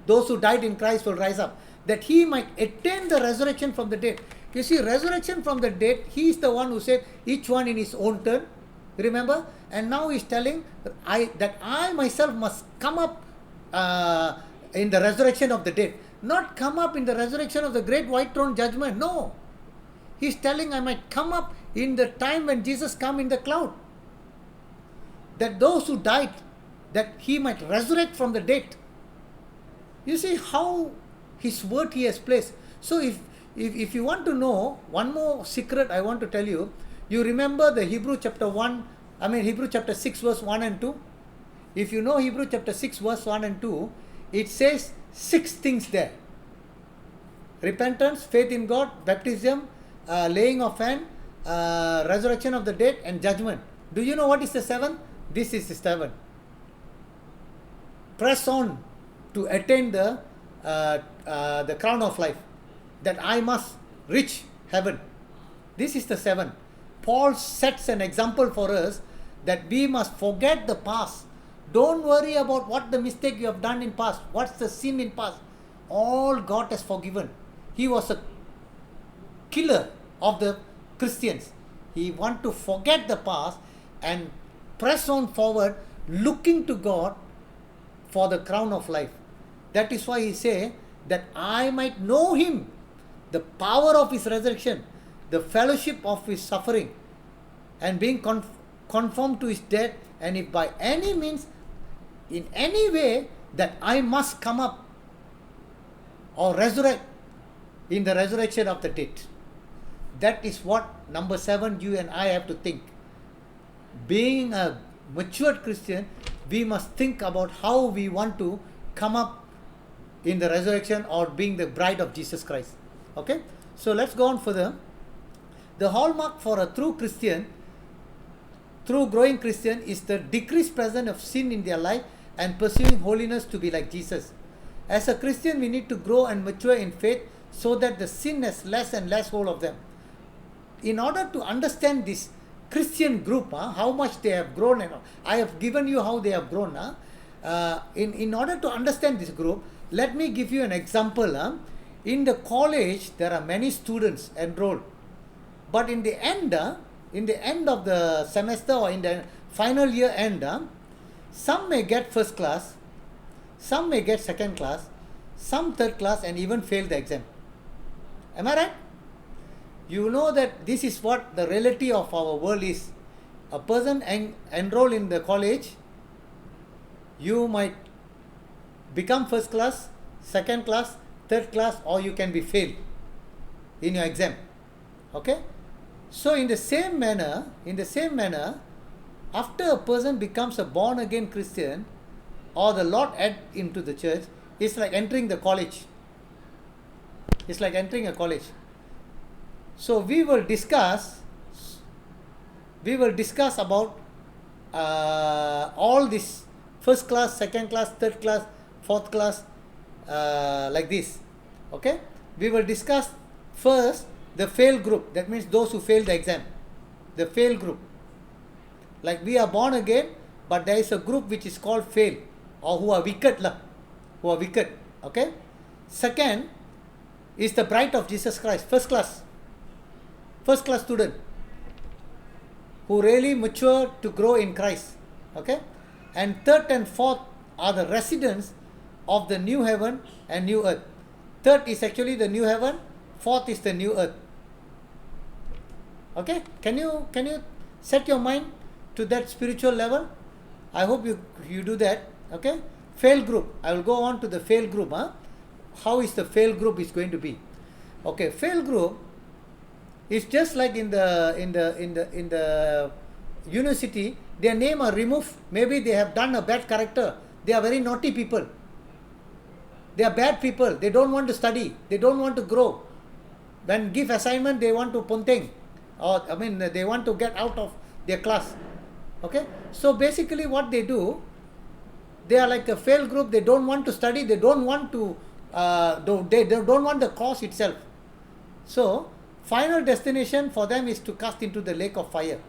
Those who died in Christ will rise up, that he might attain the resurrection from the dead. You see, resurrection from the dead, he is the one who said, each one in his own turn. Remember? And now he's telling that I myself must come up in the resurrection of the dead. Not come up in the resurrection of the great white throne judgment. No. He's telling I might come up in the time when Jesus come in the cloud. That those who died, that he might resurrect from the dead. You see how his word he has placed. So if you want to know one more secret, I want to tell you. You remember the Hebrew chapter 6 verse 1 and 2. If you know Hebrew chapter 6 verse 1 and 2, it says 6 things there. Repentance, faith in God, baptism, laying of hand, resurrection of the dead, and judgment. Do you know what is the 7th? This is the 7th. Press on to attain the crown of life, that I must reach heaven. This is the 7th. Paul sets an example for us that we must forget the past. Don't worry about what the mistake you have done in past. What's the sin in past? All God has forgiven. He was a killer of the Christians. He want to forget the past and press on forward, looking to God for the crown of life. That is why he say that I might know him, the power of his resurrection, the fellowship of his suffering, and being conformed to his death, and if by any means, in any way, that I must come up or resurrect in the resurrection of the dead. That is what number 7 you and I have to think. Being a matured Christian, we must think about how we want to come up in the resurrection or being the bride of Jesus Christ. Okay, so let's go on further. The hallmark for a true Christian, true growing Christian, is the decreased presence of sin in their life and pursuing holiness to be like Jesus. As a Christian, we need to grow and mature in faith so that the sin has less and less hold of them. In order to understand this Christian group, how much they have grown, and I have given you how they have grown. In order to understand this group, let me give you an example. In the college, there are many students enrolled, but in the end of the semester or in the final year end, some may get first class, some may get second class, some third class, and even fail the exam. Am I right? You know that this is what the reality of our world is. A person enroll in the college, you might become first class, second class, third class, or you can be failed in your exam. Okay? So in the same manner, after a person becomes a born again Christian, or the Lord add into the church, it's like entering the college. It's like entering a college. So we will discuss about all this first class, second class, third class, fourth class, like this. Okay? We will discuss first the fail group. That means those who fail the exam. The fail group. Like we are born again, but there is a group which is called fail, or who are wicked lah. Who are wicked. Okay? Second is the bride of Jesus Christ, first class student, who really mature to grow in Christ. Okay? And third and fourth are the residents of the new heaven and new earth. Third is actually the new heaven, fourth is the new earth. Okay? Can you set your mind to that spiritual level? I hope you do that. Okay? Fail group. I will go on to the fail group. How is the fail group is going to be? Okay, fail group is just like in the university, their name are removed. Maybe they have done a bad character. They are very naughty people. They are bad people. They don't want to study. They don't want to grow. When give assignment, they want to ponteng, or they want to get out of their class. Okay, so basically what they do, they are like a fail group. They don't want to study. They don't want to. They don't want the course itself. So final destination for them is to cast into the lake of fire.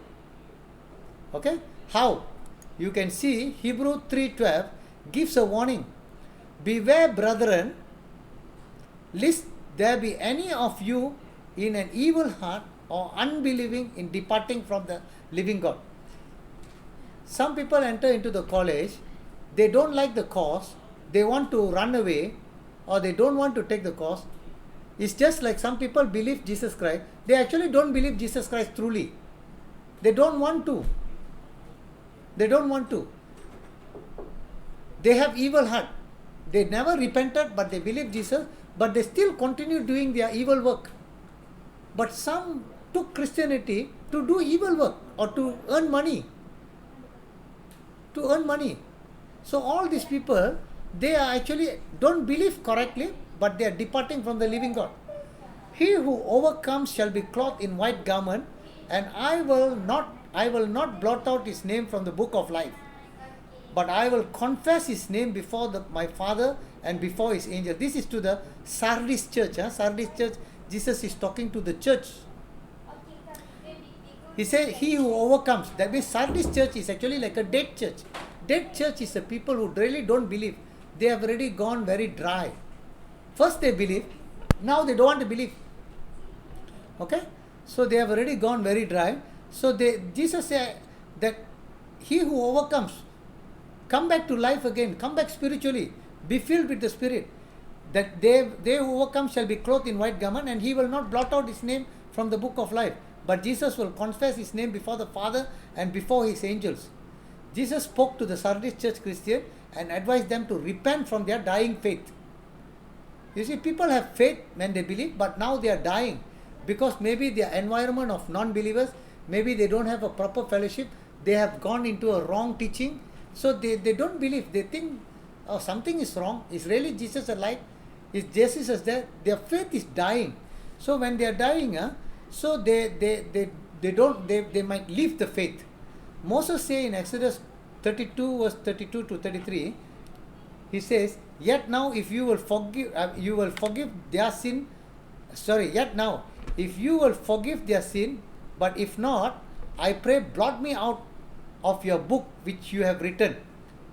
Okay, how? You can see Hebrew 3:12 gives a warning. Beware, brethren, lest there be any of you in an evil heart or unbelieving in departing from the living God. Some people enter into the college, they don't like the course, they want to run away, or they don't want to take the course. It's just like some people believe Jesus Christ. They actually don't believe Jesus Christ truly. They don't want to. They don't want to. They have evil heart. They never repented, but they believe Jesus, but they still continue doing their evil work. But some took Christianity to do evil work or to earn money. To earn money. So all these people, they are actually don't believe correctly, but they are departing from the living God. He who overcomes shall be clothed in white garment, and I will not blot out his name from the book of life, but I will confess his name before my Father and before his angel. This is to the Sardis church. Sardis church, Jesus is talking to the church. He said, he who overcomes. That means Sardis church is actually like a dead church. Dead church is the people who really don't believe. They have already gone very dry. First they believe, now they don't want to believe. Okay? So they have already gone very dry. So Jesus said that he who overcomes, come back to life again, come back spiritually, be filled with the Spirit. That they who overcome shall be clothed in white garment, and he will not blot out his name from the book of life. But Jesus will confess his name before the Father and before his angels. Jesus spoke to the Sardis church Christian and advised them to repent from their dying faith. You see, people have faith when they believe, but now they are dying because maybe their environment of non-believers, maybe they don't have a proper fellowship, they have gone into a wrong teaching, so they don't believe. They think, oh, something is wrong. Is really Jesus alive? Is Jesus there? Their faith is dying. So when they are dying, so they might leave the faith. Moses say in Exodus 32 verse 32 to 33, he says, yet now if you will forgive their sin, yet now if you will forgive their sin, but if not, I pray blot me out of your book which you have written.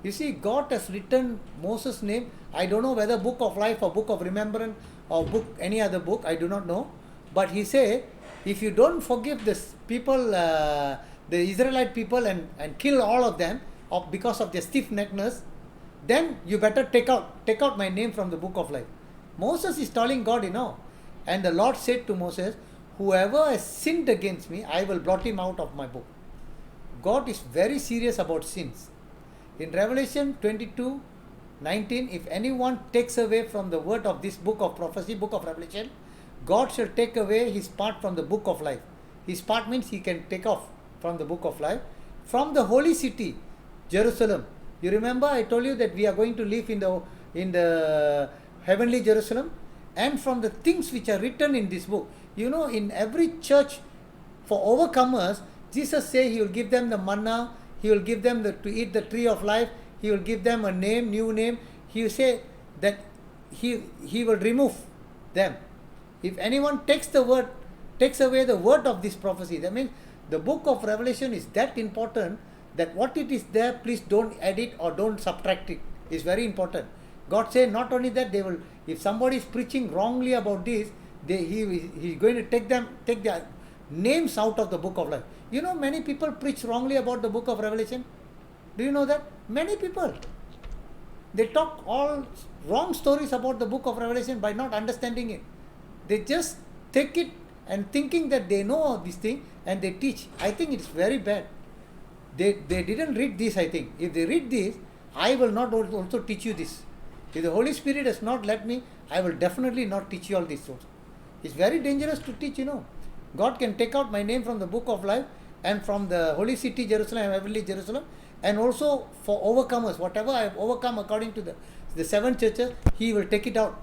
You see, God has written Moses' name. I don't know whether book of life or book of remembrance or any other book, I do not know. But he said, if you don't forgive this people, the Israelite people and kill all of them because of their stiff-neckedness, then you better take out my name from the book of life. Moses is telling God, and the Lord said to Moses, whoever has sinned against me, I will blot him out of my book. God is very serious about sins. In Revelation 22:19, if anyone takes away from the word of this book of prophecy, book of Revelation, God shall take away his part from the book of life. His part means he can take off from the book of life, from the holy city, Jerusalem. You remember I told you that we are going to live in the heavenly Jerusalem, and from the things which are written in this book. In every church for overcomers, Jesus say he will give them the manna, he will give them to eat the tree of life, he will give them a name, new name. He will say that he will remove them. If anyone takes away the word of this prophecy, that means the book of Revelation is that important that what it is there, please don't add it or don't subtract it. It's very important. God said not only that, they will, if somebody is preaching wrongly about this, he is going to take their names out of the book of life. Many people preach wrongly about the book of Revelation. Do you know that? Many people, they talk all wrong stories about the book of Revelation by not understanding it. They just take it and thinking that they know all these things and they teach. I think it's very bad. They didn't read this, I think. If they read this, I will not also teach you this. If the Holy Spirit has not let me, I will definitely not teach you all these things. It's very dangerous to teach, God can take out my name from the book of life and from the holy city Jerusalem, heavenly Jerusalem, and also for overcomers, whatever I have overcome according to the 7 churches, he will take it out.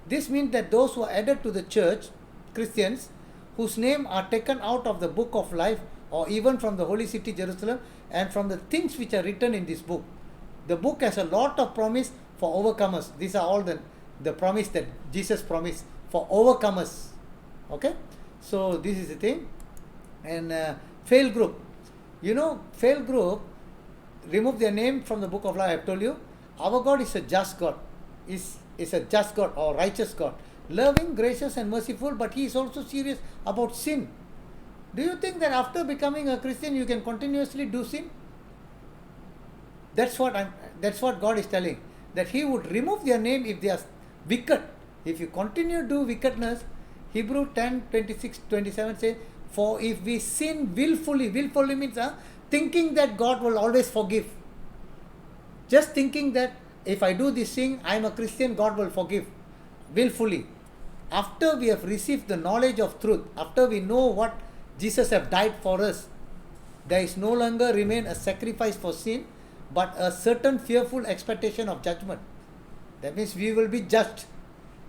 This means that those who are added to the church, Christians, whose name are taken out of the book of life, or even from the holy city Jerusalem, and from the things which are written in this book. The book has a lot of promise for overcomers. These are all the promise that Jesus promised for overcomers. Okay, so this is the thing. And fail group, fail group, remove their name from the book of life. I have told you, our God is a just God, is a just God or righteous God, loving, gracious and merciful, but he is also serious about sin. Do you think that after becoming a Christian you can continuously do sin? That's what God is telling, that he would remove their name if they are wicked. If you continue to do wickedness, Hebrew 10:26-27 says, for if we sin willfully means thinking that God will always forgive. Just thinking that if I do this thing, I am a Christian, God will forgive willfully. After we have received the knowledge of truth, after we know what Jesus have died for us, there is no longer remain a sacrifice for sin, but a certain fearful expectation of judgment. That means we will be judged,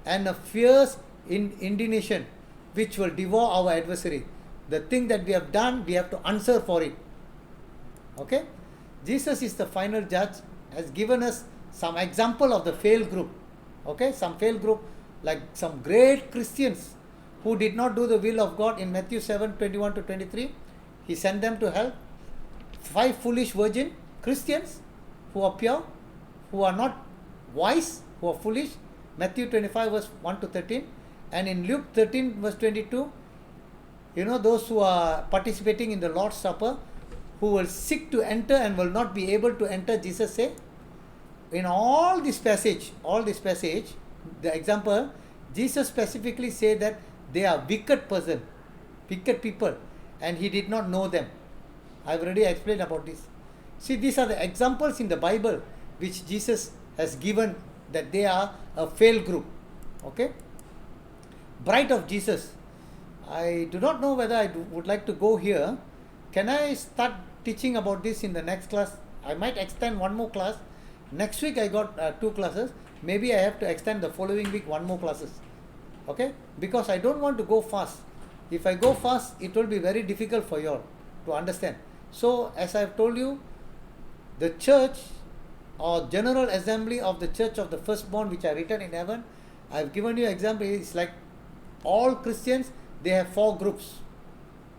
and a fierce indignation which will devour our adversary. The thing that we have done, we have to answer for it. Okay? Jesus is the final judge, has given us some example of the fail group. Okay? Some fail group, like some great Christians who did not do the will of God in Matthew 7:21-23. He sent them to hell. 5 foolish virgin Christians who are pure, who are not wise, who are foolish. Matthew 25 verse 1-13. And in Luke 13 verse 22, those who are participating in the Lord's Supper, who will seek to enter and will not be able to enter, Jesus said. In all this passage, the example, Jesus specifically said that they are wicked people, and he did not know them. I have already explained about this. See, these are the examples in the Bible which Jesus has given, that they are a fail group. Okay? Bride of Jesus. I do not know whether I would like to go here. Can I start teaching about this in the next class? I might extend one more class. Next week I got 2 classes. Maybe I have to extend the following week 1 more classes. Okay? Because I don't want to go fast. If I go fast, it will be very difficult for you all to understand. So, as I have told you, the church or general assembly of the church of the firstborn which are written in heaven, I have given you example. It's like all Christians, they have 4 groups.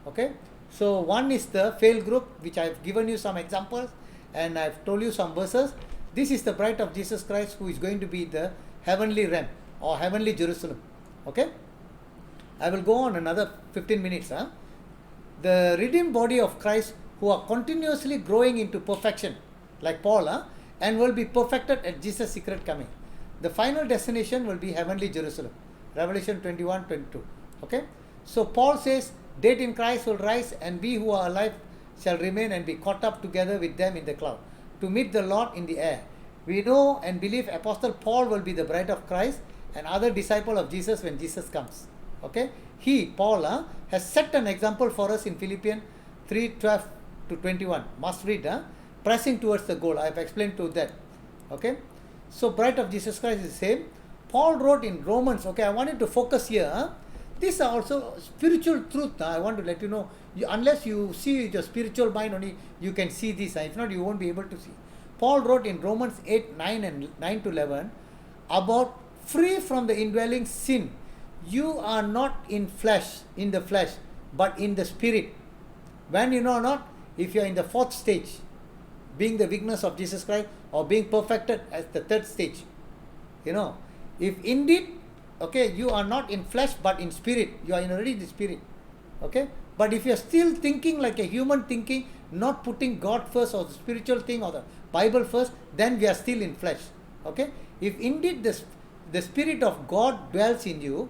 Okay? So, one is the fail group, which I have given you some examples and I have told you some verses. This is the bride of Jesus Christ who is going to be the heavenly realm or heavenly Jerusalem. Okay? I will go on another 15 minutes. The redeemed body of Christ who are continuously growing into perfection, like Paul, and will be perfected at Jesus' secret coming. The final destination will be heavenly Jerusalem. Revelation 21:22. Okay? So Paul says, dead in Christ will rise, and we who are alive shall remain and be caught up together with them in the cloud to meet the Lord in the air. We know and believe Apostle Paul will be the bride of Christ and other disciple of Jesus when Jesus comes. Okay? He, Paul, has set an example for us in Philippians 3:12 to 21. Must read, pressing towards the goal. I have explained to that. Okay? So, bride of Jesus Christ is the same. Paul wrote in Romans, okay, I wanted to focus here. These are also spiritual truth. I want to let you know, unless you see with your spiritual mind only, you can see this. If not, you won't be able to see. Paul wrote in Romans 8:9 to 11 about free from the indwelling sin. You are not in the flesh, but in the spirit. When you know not, if you are in the fourth stage, being the weakness of Jesus Christ, or being perfected as the third stage. If indeed, okay, you are not in flesh but in spirit, you are already in the spirit. Okay? But if you are still thinking like a human thinking, not putting God first or the spiritual thing or the Bible first, then we are still in flesh. Okay? If indeed the Spirit of God dwells in you,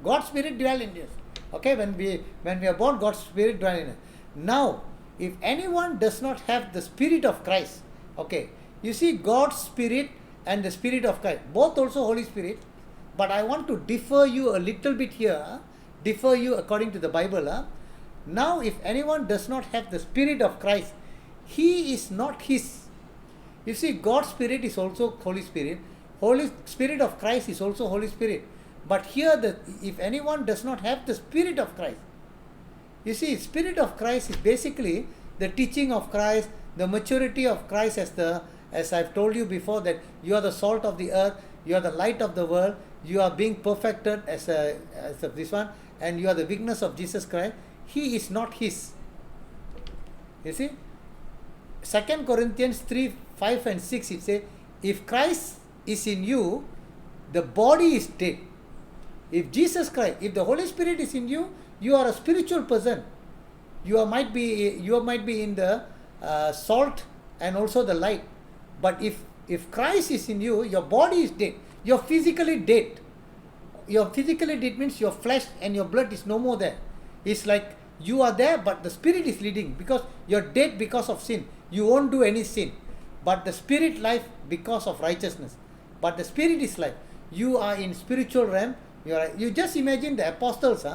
God's Spirit dwells in us. Okay? When we are born, God's Spirit dwells in us. Now, if anyone does not have the Spirit of Christ, okay, you see God's Spirit and the Spirit of Christ, both also Holy Spirit, but I want to differ you a little bit here, differ you according to the Bible. Now, if anyone does not have the Spirit of Christ, he is not his. You see, God's Spirit is also Holy Spirit. Holy Spirit of Christ is also Holy Spirit. But here, if anyone does not have the Spirit of Christ, you see, Spirit of Christ is basically the teaching of Christ, the maturity of Christ, as I've told you before, that you are the salt of the earth, you are the light of the world, you are being perfected as this one, and you are the weakness of Jesus Christ. He is not his. You see, 2 Corinthians 3:5-6, it says, if Christ is in you, the body is dead. If Jesus Christ, if the Holy Spirit is in you, you are a spiritual person. You might be in the salt and also the light. But if Christ is in you, your body is dead. You're physically dead. You're physically dead means your flesh and your blood is no more there. It's like you are there, but the Spirit is leading, because you're dead because of sin. You won't do any sin. But the Spirit life because of righteousness. But the Spirit is life. You are in spiritual realm. You just imagine the apostles,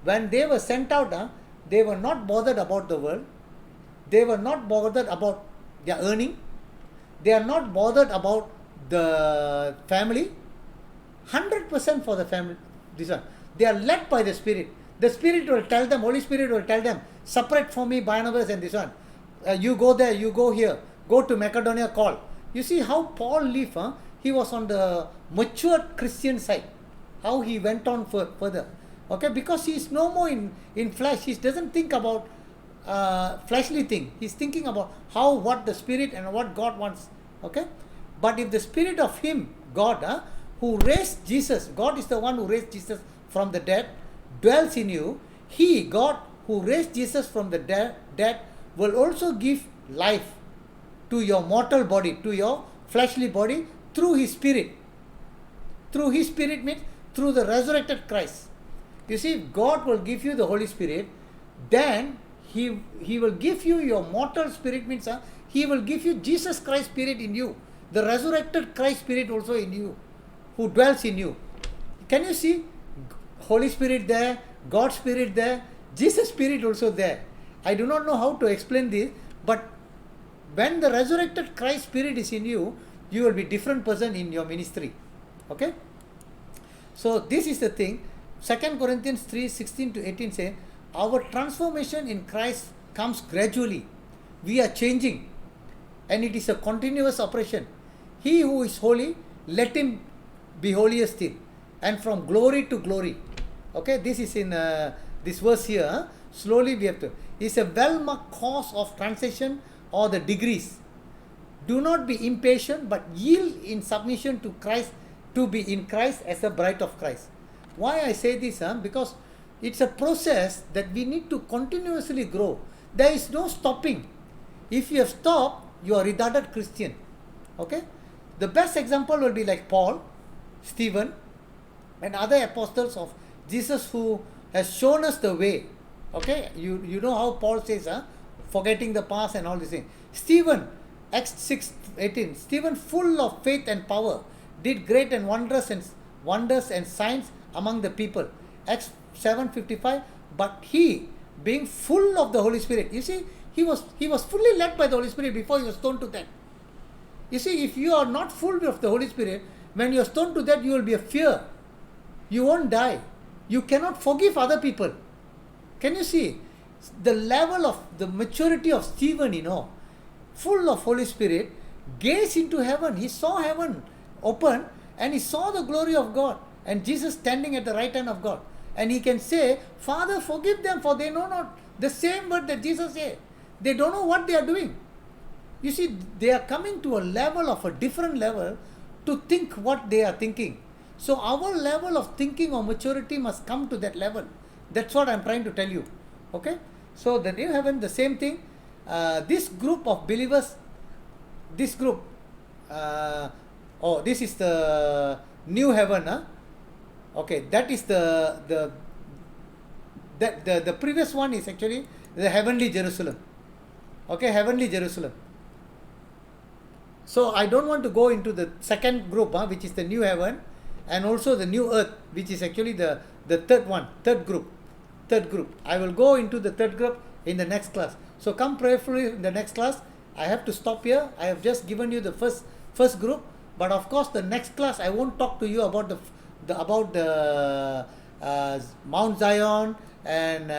when they were sent out, they were not bothered about the world. They were not bothered about their earning. They are not bothered about the family. 100% for the family. This one. They are led by the Spirit. The Spirit will tell them, Holy Spirit will tell them, separate for me Barnabas and this one. You go there, you go here. Go to Macedonia, call. You see how Paul lived. He was on the mature Christian side. How he went on further. Okay, because he is no more in flesh. He doesn't think about fleshly thing. He's thinking about what the Spirit and what God wants. Okay, but if the Spirit of Him, God, who raised Jesus, God is the one who raised Jesus from the dead, dwells in you. He, God, who raised Jesus from the dead, will also give life to your mortal body, to your fleshly body, through His Spirit. Through His Spirit means through the resurrected Christ. You see, God will give you the Holy Spirit, then He will give you your mortal spirit, means He will give you Jesus Christ Spirit in you, the resurrected Christ Spirit also in you, who dwells in you. Can you see Holy Spirit there, God's Spirit there, Jesus Spirit also there? I do not know how to explain this, but when the resurrected Christ Spirit is in you, you will be different person in your ministry. Okay? So this is the thing. 2 Corinthians 3:16-18 say, our transformation in Christ comes gradually. We are changing, and it is a continuous operation. He who is holy, let him be holier still, and from glory to glory. Okay, this is in this verse here. Slowly we have to. It's a well-marked course of transition or the degrees. Do not be impatient, but yield in submission to Christ, to be in Christ as a bride of Christ. Why I say this? Because it's a process that we need to continuously grow. There is no stopping. If you have stopped, you are retarded Christian. Okay, the best example will be like Paul, Stephen, and other apostles of Jesus who has shown us the way. Okay, you know how Paul says, forgetting the past and all these things. Stephen, Acts 6:18. Stephen, full of faith and power, did great and wonders and signs among the people. Acts 7:55. But he, being full of the Holy Spirit, you see, he was fully led by the Holy Spirit before he was stoned to death. You see, if you are not full of the Holy Spirit, when you are stoned to death, you will be a fear. You won't die. You cannot forgive other people. Can you see the level of the maturity of Stephen, full of Holy Spirit, gazed into heaven. He saw heaven open and he saw the glory of God and Jesus standing at the right hand of God. And he can say, Father, forgive them, for they know not. The same word that Jesus said. They don't know what they are doing. You see, they are coming to a level of a different level to think what they are thinking. So our level of thinking or maturity must come to that level. That's what I'm trying to tell you. Okay? So the new heaven, the same thing. This group of believers, this group, this is the new heaven. Okay, that is the previous one is actually the heavenly Jerusalem. Okay, heavenly Jerusalem. So I don't want to go into the second group, which is the new heaven, and also the new earth, which is actually the third group. I will go into the third group in the next class. So come prayerfully in the next class. I have to stop here. I have just given you the first group, but of course the next class I won't talk to you about the Mount Zion and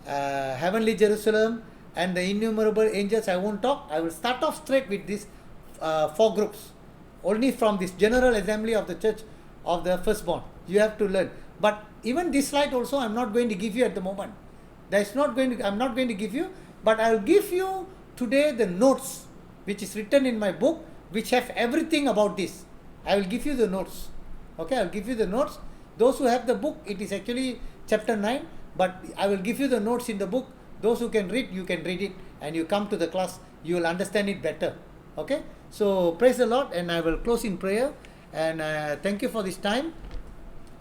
heavenly Jerusalem and the innumerable angels. I won't talk. I will start off straight with these 4 groups, only from this general assembly of the church of the firstborn. You have to learn. But even this slide also I'm not going to give you at the moment. I'm not going to give you, but I will give you today the notes which is written in my book, which have everything about this. I will give you the notes. Okay, I will give you the notes. Those who have the book, it is actually chapter 9, but I will give you the notes in the book. Those who can read, you can read it, and you come to the class, you will understand it better. Okay, so praise the Lord, and I will close in prayer, and thank you for this time,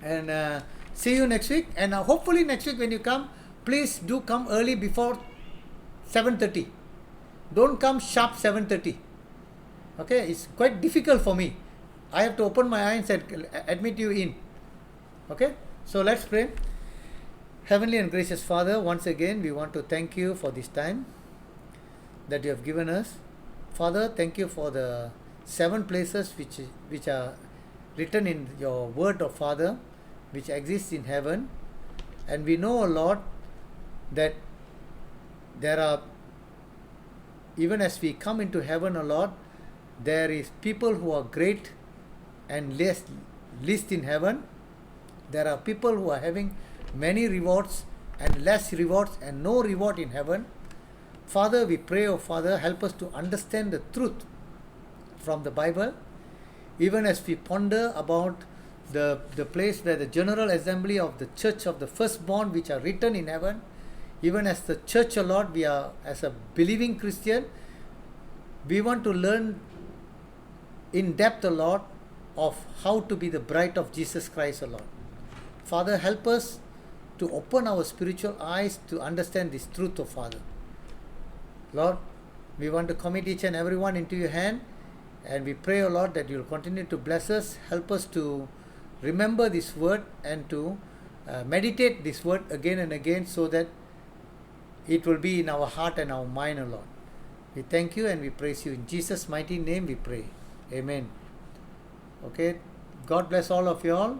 and see you next week. And hopefully next week when you come, please do come early before 7:30. Don't come sharp 7:30. Okay, it's quite difficult for me. I have to open my eyes and admit you in. Okay, so let's pray. Heavenly and gracious Father, once again we want to thank you for this time that you have given us. Father, thank you for the 7 places which are written in your word of Father, which exists in heaven. And we know, Lord, that there are, even as we come into heaven, Lord, there is people who are great and least in heaven. There are people who are having many rewards and less rewards and no reward in heaven. Father, we pray, oh Father, help us to understand the truth from the Bible, even as we ponder about the place where the general assembly of the church of the firstborn which are written in heaven. Even as the church, O Lord, we are, as a believing Christian, we want to learn in depth, O Lord, of how to be the bride of Jesus Christ, O Lord. Father, help us to open our spiritual eyes to understand this truth, O Father. Lord, we want to commit each and everyone into your hand, and we pray, O Lord, that you will continue to bless us. Help us to remember this word and to meditate this word again and again, so that it will be in our heart and our mind, O Lord. We thank you and we praise you. In Jesus' mighty name we pray. Amen. Okay. God bless all of you all.